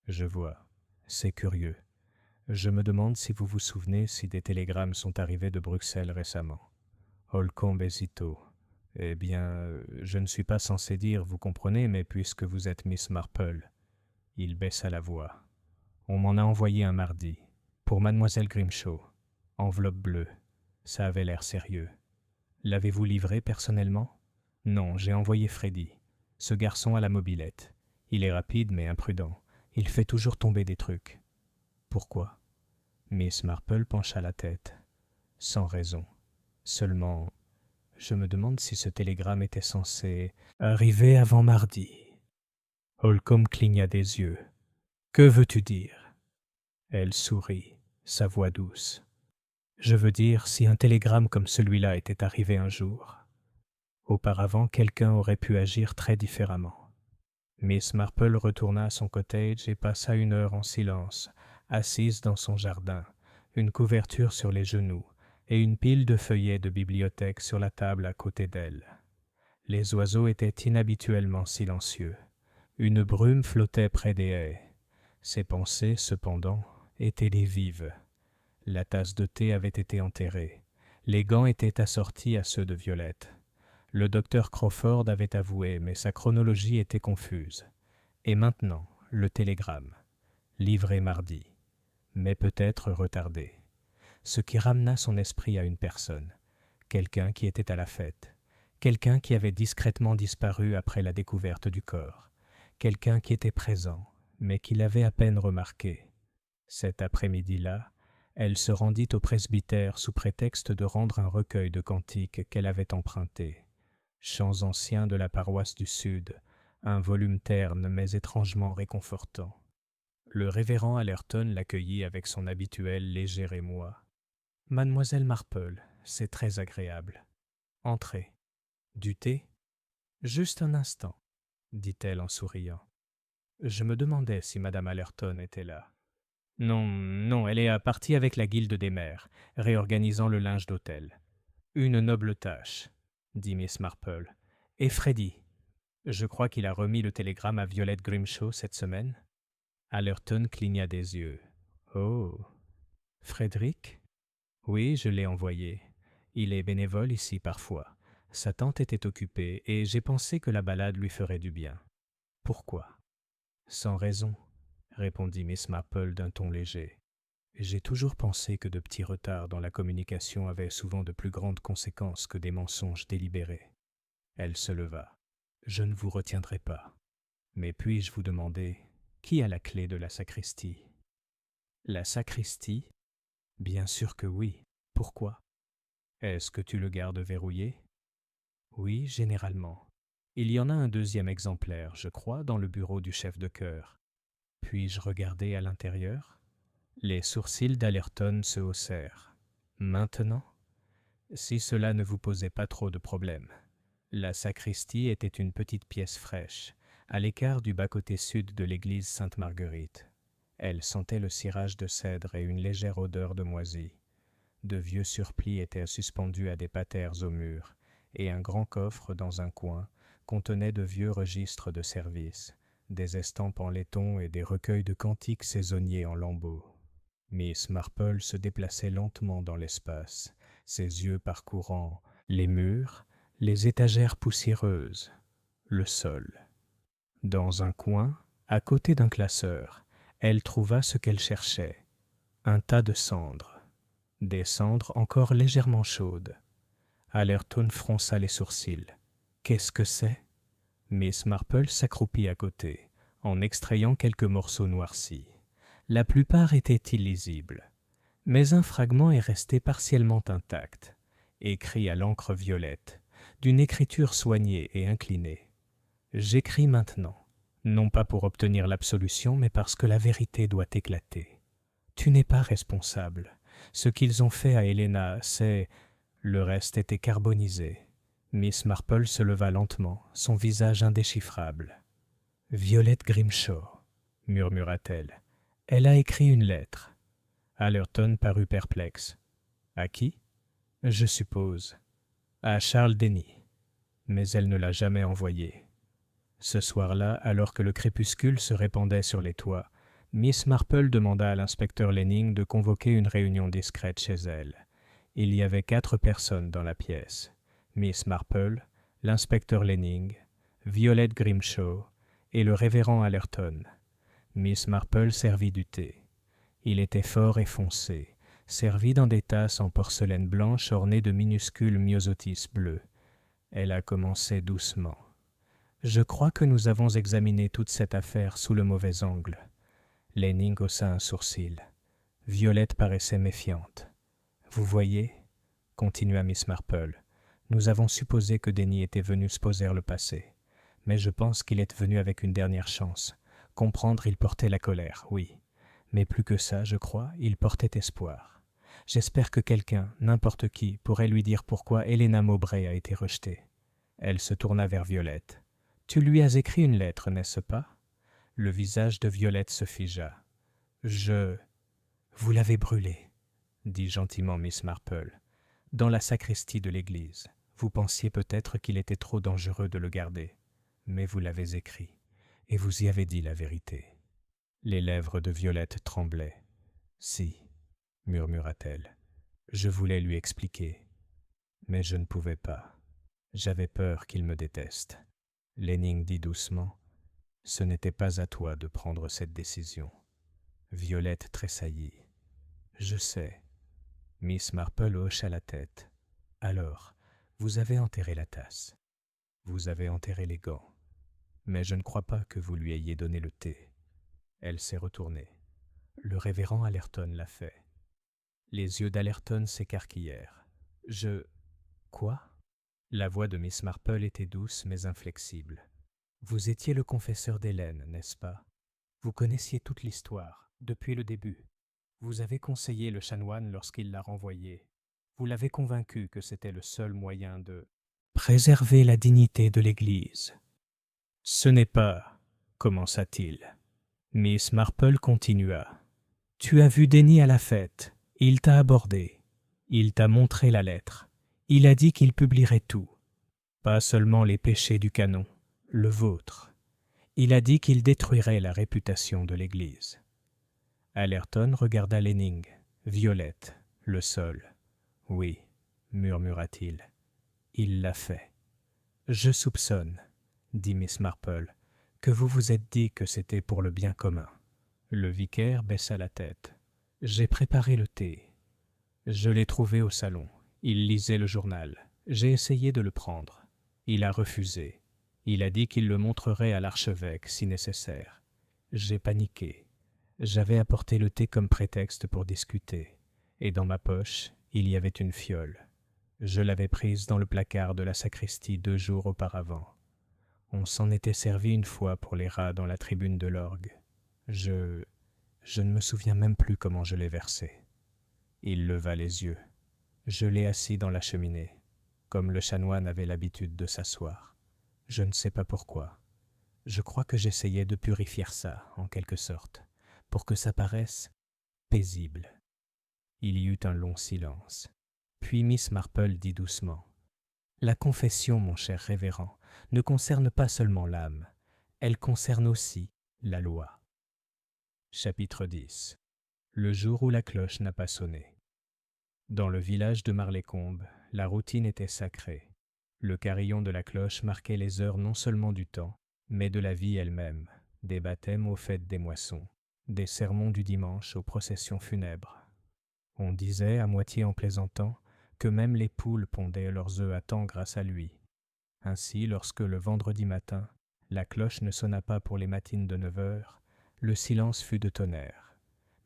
Je vois. C'est curieux. Je me demande si vous vous souvenez si des télégrammes sont arrivés de Bruxelles récemment. Holcombe hésito. Eh bien, je ne suis pas censé dire, vous comprenez, mais puisque vous êtes Miss Marple... Il baissa la voix. On m'en a envoyé un mardi, pour mademoiselle Grimshaw. Enveloppe bleue. Ça avait l'air sérieux. L'avez-vous livré personnellement? Non, j'ai envoyé Freddy. Ce garçon à la mobilette. Il est rapide mais imprudent. Il fait toujours tomber des trucs. » « Pourquoi ?» Miss Marple pencha la tête. « Sans raison. Seulement, je me demande si ce télégramme était censé arriver avant mardi. » Holcombe cligna des yeux. « Que veux-tu dire ?» Elle sourit, sa voix douce. « Je veux dire, si un télégramme comme celui-là était arrivé un jour, auparavant quelqu'un aurait pu agir très différemment. » Miss Marple retourna à son cottage et passa 1 heure en silence, assise dans son jardin, une couverture sur les genoux et une pile de feuillets de bibliothèque sur la table à côté d'elle. Les oiseaux étaient inhabituellement silencieux. Une brume flottait près des haies. Ses pensées, cependant, étaient les vives. La tasse de thé avait été enterrée. Les gants étaient assortis à ceux de Violette. Le docteur Crawford avait avoué, mais sa chronologie était confuse. Et maintenant, le télégramme. Livré mardi, mais peut-être retardé. Ce qui ramena son esprit à une personne. Quelqu'un qui était à la fête. Quelqu'un qui avait discrètement disparu après la découverte du corps. Quelqu'un qui était présent, mais qui l'avait à peine remarqué. Cet après-midi-là, elle se rendit au presbytère sous prétexte de rendre un recueil de cantiques qu'elle avait emprunté. Chants anciens de la paroisse du Sud, un volume terne mais étrangement réconfortant. Le révérend Allerton l'accueillit avec son habituel léger émoi. « Mademoiselle Marple, c'est très agréable. Entrez. Du thé ? » « Juste un instant, » dit-elle en souriant. « Je me demandais si Madame Allerton était là. »« Non, non, elle est partie avec la guilde des mères, réorganisant le linge d'hôtel. »« Une noble tâche, » dit Miss Marple. « Et Freddy, je crois qu'il a remis le télégramme à Violette Grimshaw cette semaine ?» Allerton cligna des yeux. « Oh, Frédéric ? Oui, je l'ai envoyé. Il est bénévole ici parfois. Sa tante était occupée et j'ai pensé que la balade lui ferait du bien. »« Pourquoi ? » ?»« Sans raison, » répondit Miss Marple d'un ton léger. « J'ai toujours pensé que de petits retards dans la communication avaient souvent de plus grandes conséquences que des mensonges délibérés. » Elle se leva. « Je ne vous retiendrai pas. Mais puis-je vous demander qui a la clé de la sacristie ? » « La sacristie ? Bien sûr que oui. Pourquoi ? Est-ce que tu le gardes verrouillé ? Oui, généralement. Il y en a un 2e exemplaire, je crois, dans le bureau du chef de chœur. Puis-je regarder à l'intérieur ? Les sourcils d'Allerton se haussèrent. Maintenant ? Si cela ne vous posait pas trop de problème. La sacristie était une petite pièce fraîche, à l'écart du bas-côté sud de l'église Sainte-Marguerite. Elle sentait le cirage de cèdre et une légère odeur de moisi. De vieux surplis étaient suspendus à des patères au mur, et un grand coffre dans un coin contenait de vieux registres de service, des estampes en laiton et des recueils de cantiques saisonniers en lambeaux. Miss Marple se déplaçait lentement dans l'espace, ses yeux parcourant les murs, les étagères poussiéreuses, le sol. Dans un coin, à côté d'un classeur, elle trouva ce qu'elle cherchait, un tas de cendres. Des cendres encore légèrement chaudes. Allerton fronça les sourcils. « Qu'est-ce que c'est ?» Miss Marple s'accroupit à côté, en extrayant quelques morceaux noircis. La plupart étaient illisibles, mais un fragment est resté partiellement intact, écrit à l'encre violette, d'une écriture soignée et inclinée. « J'écris maintenant, non pas pour obtenir l'absolution, mais parce que la vérité doit éclater. Tu n'es pas responsable. Ce qu'ils ont fait à Helena, c'est... » Le reste était carbonisé. Miss Marple se leva lentement, son visage indéchiffrable. « Violette Grimshaw, » murmura-t-elle. « Elle a écrit une lettre. » Allerton parut perplexe. « À qui ? » ?»« Je suppose. À Charles Denny. Mais elle ne l'a jamais envoyée. » Ce soir-là, alors que le crépuscule se répandait sur les toits, Miss Marple demanda à l'inspecteur Lenning de convoquer une réunion discrète chez elle. Il y avait 4 personnes dans la pièce. Miss Marple, l'inspecteur Lenning, Violette Grimshaw et le révérend Allerton. Miss Marple servit du thé. Il était fort et foncé, servi dans des tasses en porcelaine blanche ornées de minuscules myosotis bleus. Elle a commencé doucement. Je crois que nous avons examiné toute cette affaire sous le mauvais angle. » Lanning haussa un sourcil. Violette paraissait méfiante. « Vous voyez, » continua Miss Marple, « nous avons supposé que Denny était venu sposer le passé. Mais je pense qu'il est venu avec une dernière chance. Comprendre, il portait la colère, oui. Mais plus que ça, je crois, il portait espoir. J'espère que quelqu'un, n'importe qui, pourrait lui dire pourquoi Helena Mowbray a été rejetée. » Elle se tourna vers Violette. « Tu lui as écrit une lettre, n'est-ce pas ?» Le visage de Violette se figea. « Vous l'avez brûlé, » dit gentiment Miss Marple. « Dans la sacristie de l'église. Vous pensiez peut-être qu'il était trop dangereux de le garder. Mais vous l'avez écrit, et vous y avez dit la vérité. » Les lèvres de Violette tremblaient. « Si, » murmura-t-elle. « Je voulais lui expliquer, mais je ne pouvais pas. J'avais peur qu'il me déteste. » Lanning dit doucement. « Ce n'était pas à toi de prendre cette décision. » Violette tressaillit. « Je sais. » Miss Marple hocha la tête. « Alors, vous avez enterré la tasse. Vous avez enterré les gants. Mais je ne crois pas que vous lui ayez donné le thé. » Elle s'est retournée. Le révérend Allerton l'a fait. Les yeux d'Allerton s'écarquillèrent. « Quoi ?» La voix de Miss Marple était douce mais inflexible. « Vous étiez le confesseur d'Hélène, n'est-ce pas? Vous connaissiez toute l'histoire, depuis le début. Vous avez conseillé le chanoine lorsqu'il l'a renvoyé. Vous l'avez convaincu que c'était le seul moyen de préserver la dignité de l'Église. »« Ce n'est pas... » commença-t-il. Miss Marple continua. « Tu as vu Denny à la fête. Il t'a abordé. Il t'a montré la lettre. Il a dit qu'il publierait tout. Pas seulement les péchés du canon, le vôtre. Il a dit qu'il détruirait la réputation de l'Église. » Allerton regarda Lanning, Violette, le sol. « Oui, » murmura-t-il, « il l'a fait. »« Je soupçonne, » dit Miss Marple, « que vous vous êtes dit que c'était pour le bien commun. » Le vicaire baissa la tête. « J'ai préparé le thé. Je l'ai trouvé au salon. Il lisait le journal. J'ai essayé de le prendre. Il a refusé. Il a dit qu'il le montrerait à l'archevêque si nécessaire. J'ai paniqué. J'avais apporté le thé comme prétexte pour discuter. Et dans ma poche, il y avait une fiole. Je l'avais prise dans le placard de la sacristie 2 jours auparavant. On s'en était servi une fois pour les rats dans la tribune de l'orgue. Je ne me souviens même plus comment je l'ai versé. » Il leva les yeux. « Je l'ai assis dans la cheminée, comme le chanoine avait l'habitude de s'asseoir. Je ne sais pas pourquoi. Je crois que j'essayais de purifier ça, en quelque sorte, pour que ça paraisse paisible. » Il y eut un long silence. Puis Miss Marple dit doucement. « La confession, mon cher révérend, ne concerne pas seulement l'âme, elle concerne aussi la loi. » Chapitre 10. Le jour où la cloche n'a pas sonné. Dans le village de Marlécombe, la routine était sacrée. Le carillon de la cloche marquait les heures non seulement du temps, mais de la vie elle-même, des baptêmes aux fêtes des moissons, des sermons du dimanche aux processions funèbres. On disait, à moitié en plaisantant, que même les poules pondaient leurs œufs à temps grâce à lui. Ainsi, lorsque le vendredi matin, la cloche ne sonna pas pour les matines de 9 heures, le silence fut de tonnerre.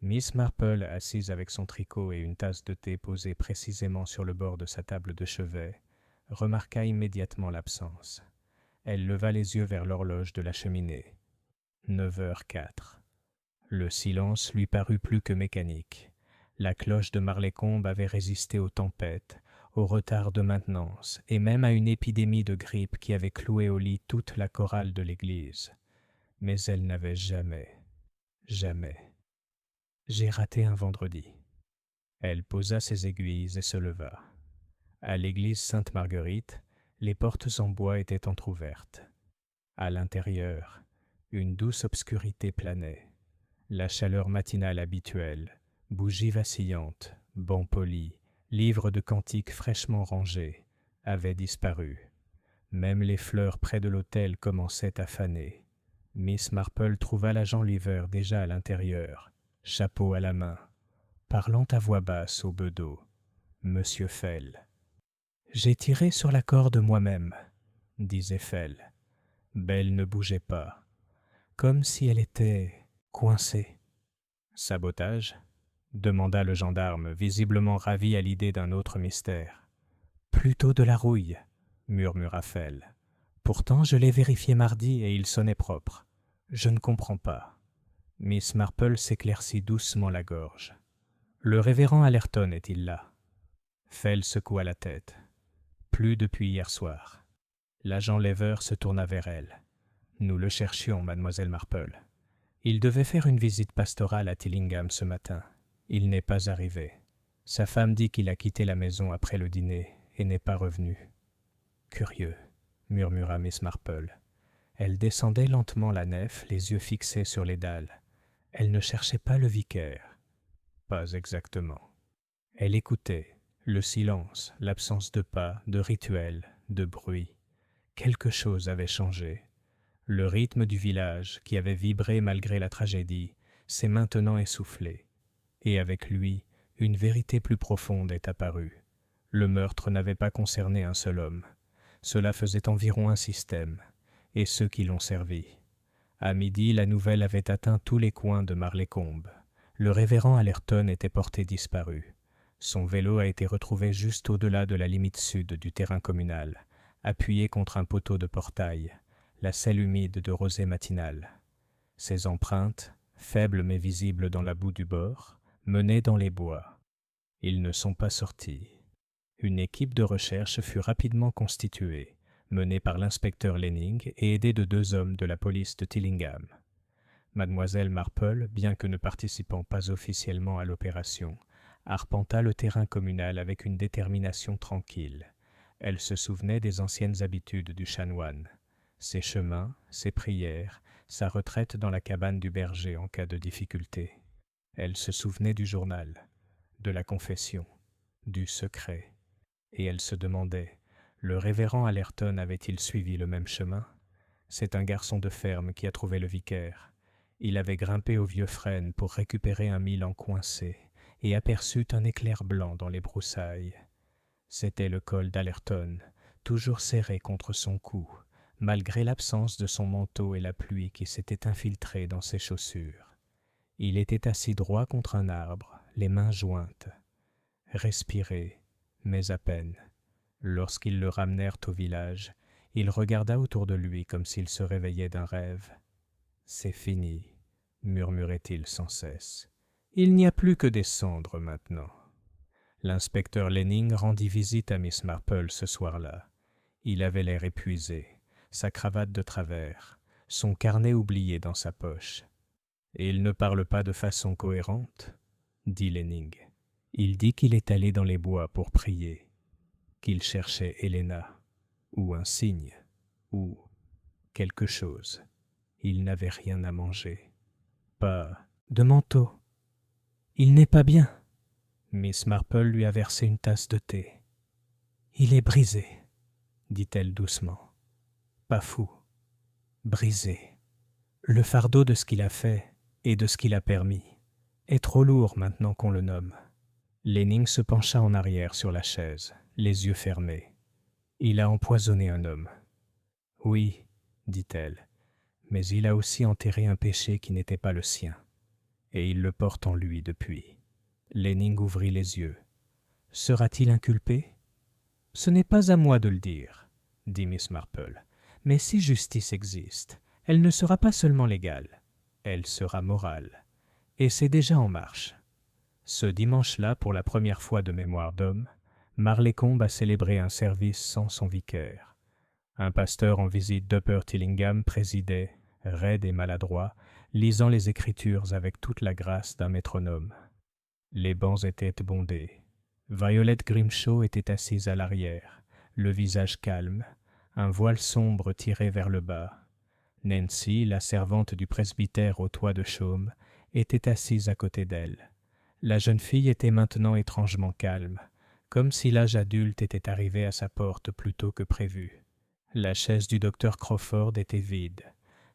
Miss Marple, assise avec son tricot et une tasse de thé posée précisément sur le bord de sa table de chevet, remarqua immédiatement l'absence. Elle leva les yeux vers l'horloge de la cheminée. 9h04. Le silence lui parut plus que mécanique. La cloche de Marlécombe avait résisté aux tempêtes, au retard de maintenance et même à une épidémie de grippe qui avait cloué au lit toute la chorale de l'église. Mais elle n'avait jamais... J'ai raté un vendredi. Elle posa ses aiguilles et se leva. À l'église Sainte-Marguerite, les portes en bois étaient entr'ouvertes. À l'intérieur, une douce obscurité planait. La chaleur matinale habituelle, bougies vacillantes, bancs polis, livres de cantiques fraîchement rangés, avaient disparu. Même les fleurs près de l'autel commençaient à faner. Miss Marple trouva l'agent Leaver déjà à l'intérieur, chapeau à la main, parlant à voix basse au bedeau. Monsieur Fell. « J'ai tiré sur la corde moi-même, » disait Fell. Belle ne bougeait pas, comme si elle était coincée. Sabotage ? Demanda le gendarme, visiblement ravi à l'idée d'un autre mystère. Plutôt de la rouille, murmura Fell. Pourtant, je l'ai vérifié mardi et il sonnait propre. Je ne comprends pas. Miss Marple s'éclaircit doucement la gorge. Le révérend Allerton est-il là ? Fell secoua la tête. Plus depuis hier soir. L'agent Lever se tourna vers elle. Nous le cherchions, mademoiselle Marple. Il devait faire une visite pastorale à Tillingham ce matin. Il n'est pas arrivé. Sa femme dit qu'il a quitté la maison après le dîner et n'est pas revenu. Curieux, murmura Miss Marple. Elle descendait lentement la nef, les yeux fixés sur les dalles. Elle ne cherchait pas le vicaire. Pas exactement. Elle écoutait. Le silence, l'absence de pas, de rituel, de bruit. Quelque chose avait changé. Le rythme du village, qui avait vibré malgré la tragédie, s'est maintenant essoufflé. Et avec lui, une vérité plus profonde est apparue. Le meurtre n'avait pas concerné un seul homme. Cela faisait environ un système, et ceux qui l'ont servi. À midi, la nouvelle avait atteint tous les coins de Marlécombe. Le révérend Allerton était porté disparu. Son vélo a été retrouvé juste au-delà de la limite sud du terrain communal, appuyé contre un poteau de portail, la selle humide de rosée matinale. Ses empreintes, faibles mais visibles dans la boue du bord, menaient dans les bois. Ils ne sont pas sortis. Une équipe de recherche fut rapidement constituée, menée par l'inspecteur Lenning et aidée de 2 hommes de la police de Tillingham. Mademoiselle Marple, bien que ne participant pas officiellement à l'opération, arpenta le terrain communal avec une détermination tranquille. Elle se souvenait des anciennes habitudes du chanoine, ses chemins, ses prières, sa retraite dans la cabane du berger en cas de difficulté. Elle se souvenait du journal, de la confession, du secret. Et elle se demandait, le révérend Allerton avait-il suivi le même chemin ? C'est un garçon de ferme qui a trouvé le vicaire. Il avait grimpé au vieux frêne pour récupérer un milan coincé et aperçut un éclair blanc dans les broussailles. C'était le col d'Allerton, toujours serré contre son cou, malgré l'absence de son manteau et la pluie qui s'était infiltrée dans ses chaussures. Il était assis droit contre un arbre, les mains jointes. Respirait, mais à peine. Lorsqu'ils le ramenèrent au village, il regarda autour de lui comme s'il se réveillait d'un rêve. « C'est fini », murmurait-il sans cesse. « Il n'y a plus que des cendres maintenant. » L'inspecteur Lenning rendit visite à Miss Marple ce soir-là. Il avait l'air épuisé, sa cravate de travers, son carnet oublié dans sa poche. « Et il ne parle pas de façon cohérente ?» dit Lenning. « Il dit qu'il est allé dans les bois pour prier, qu'il cherchait Helena, ou un signe, ou quelque chose. Il n'avait rien à manger. Pas de manteau. Il n'est pas bien. » Miss Marple lui a versé une tasse de thé. « Il est brisé, » dit-elle doucement. « Pas fou. Brisé. Le fardeau de ce qu'il a fait et de ce qu'il a permis est trop lourd maintenant qu'on le nomme. » Lenning se pencha en arrière sur la chaise, les yeux fermés. « Il a empoisonné un homme. »« Oui, » dit-elle, « mais il a aussi enterré un péché qui n'était pas le sien. Et il le porte en lui depuis. » Lenning ouvrit les yeux. « Sera-t-il inculpé ? » ?»« Ce n'est pas à moi de le dire, » dit Miss Marple. « Mais si justice existe, elle ne sera pas seulement légale, elle sera morale. Et c'est déjà en marche. Ce dimanche-là, pour la première fois de mémoire d'homme, Marlécombe a célébré un service sans son vicaire. Un pasteur en visite d'Upper Tillingham présidait, raide et maladroit, lisant les Écritures avec toute la grâce d'un métronome. Les bancs étaient bondés. Violet Grimshaw était assise à l'arrière, le visage calme, un voile sombre tiré vers le bas. Nancy, la servante du presbytère au toit de chaume, était assise à côté d'elle. La jeune fille était maintenant étrangement calme, comme si l'âge adulte était arrivé à sa porte plus tôt que prévu. La chaise du docteur Crawford était vide.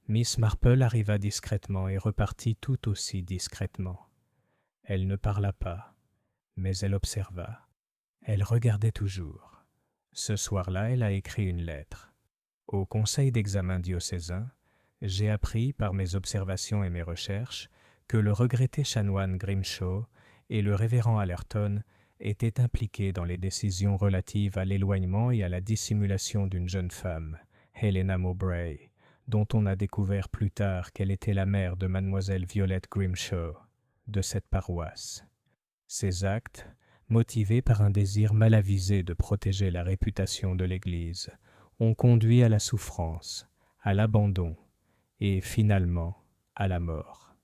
Miss Marple arriva discrètement et repartit tout aussi discrètement. Elle ne parla pas, mais elle observa. Elle regardait toujours. Ce soir-là, elle a écrit une lettre. Au conseil d'examen diocésain, j'ai appris par mes observations et mes recherches que le regretté chanoine Grimshaw et le révérend Allerton étaient impliqués dans les décisions relatives à l'éloignement et à la dissimulation d'une jeune femme, Helena Mowbray, dont on a découvert plus tard qu'elle était la mère de mademoiselle Violette Grimshaw, de cette paroisse. Ces actes, motivés par un désir mal avisé de protéger la réputation de l'Église, ont conduit à la souffrance, à l'abandon et, finalement, à la mort.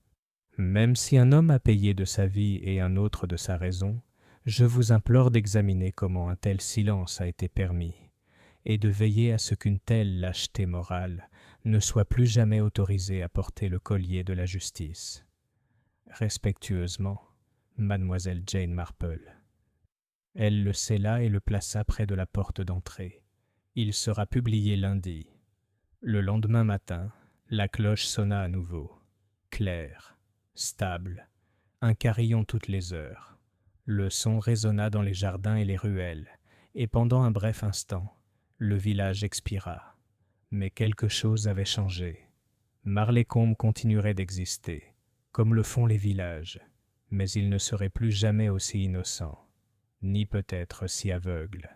Même si un homme a payé de sa vie et un autre de sa raison, je vous implore d'examiner comment un tel silence a été permis, et de veiller à ce qu'une telle lâcheté morale ne soit plus jamais autorisée à porter le collier de la justice. Respectueusement, Mademoiselle Jane Marple. Elle le scella et le plaça près de la porte d'entrée. Il sera publié lundi. Le lendemain matin, la cloche sonna à nouveau, claire, stable, un carillon toutes les heures. Le son résonna dans les jardins et les ruelles, et pendant un bref instant, le village expira. Mais quelque chose avait changé. Marlécombe continuerait d'exister, comme le font les villages, mais il ne serait plus jamais aussi innocent, ni peut-être si aveugle.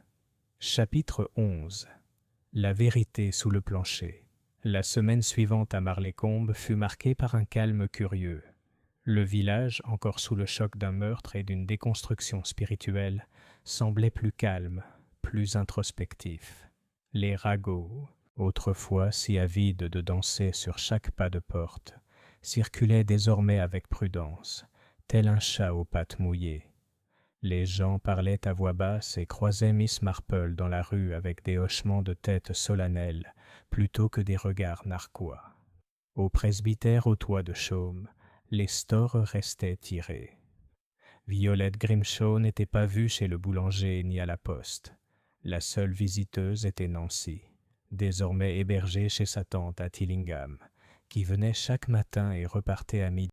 Chapitre 11. La vérité sous le plancher. La semaine suivante à Marlécombe fut marquée par un calme curieux. Le village, encore sous le choc d'un meurtre et d'une déconstruction spirituelle, semblait plus calme, plus introspectif. Les ragots, autrefois si avides de danser sur chaque pas de porte, circulaient désormais avec prudence, tel un chat aux pattes mouillées. Les gens parlaient à voix basse et croisaient Miss Marple dans la rue avec des hochements de tête solennels plutôt que des regards narquois. Au presbytère au toit de chaume, les stores restaient tirés. Violette Grimshaw n'était pas vue chez le boulanger ni à la poste. La seule visiteuse était Nancy, désormais hébergée chez sa tante à Tillingham, qui venait chaque matin et repartait à midi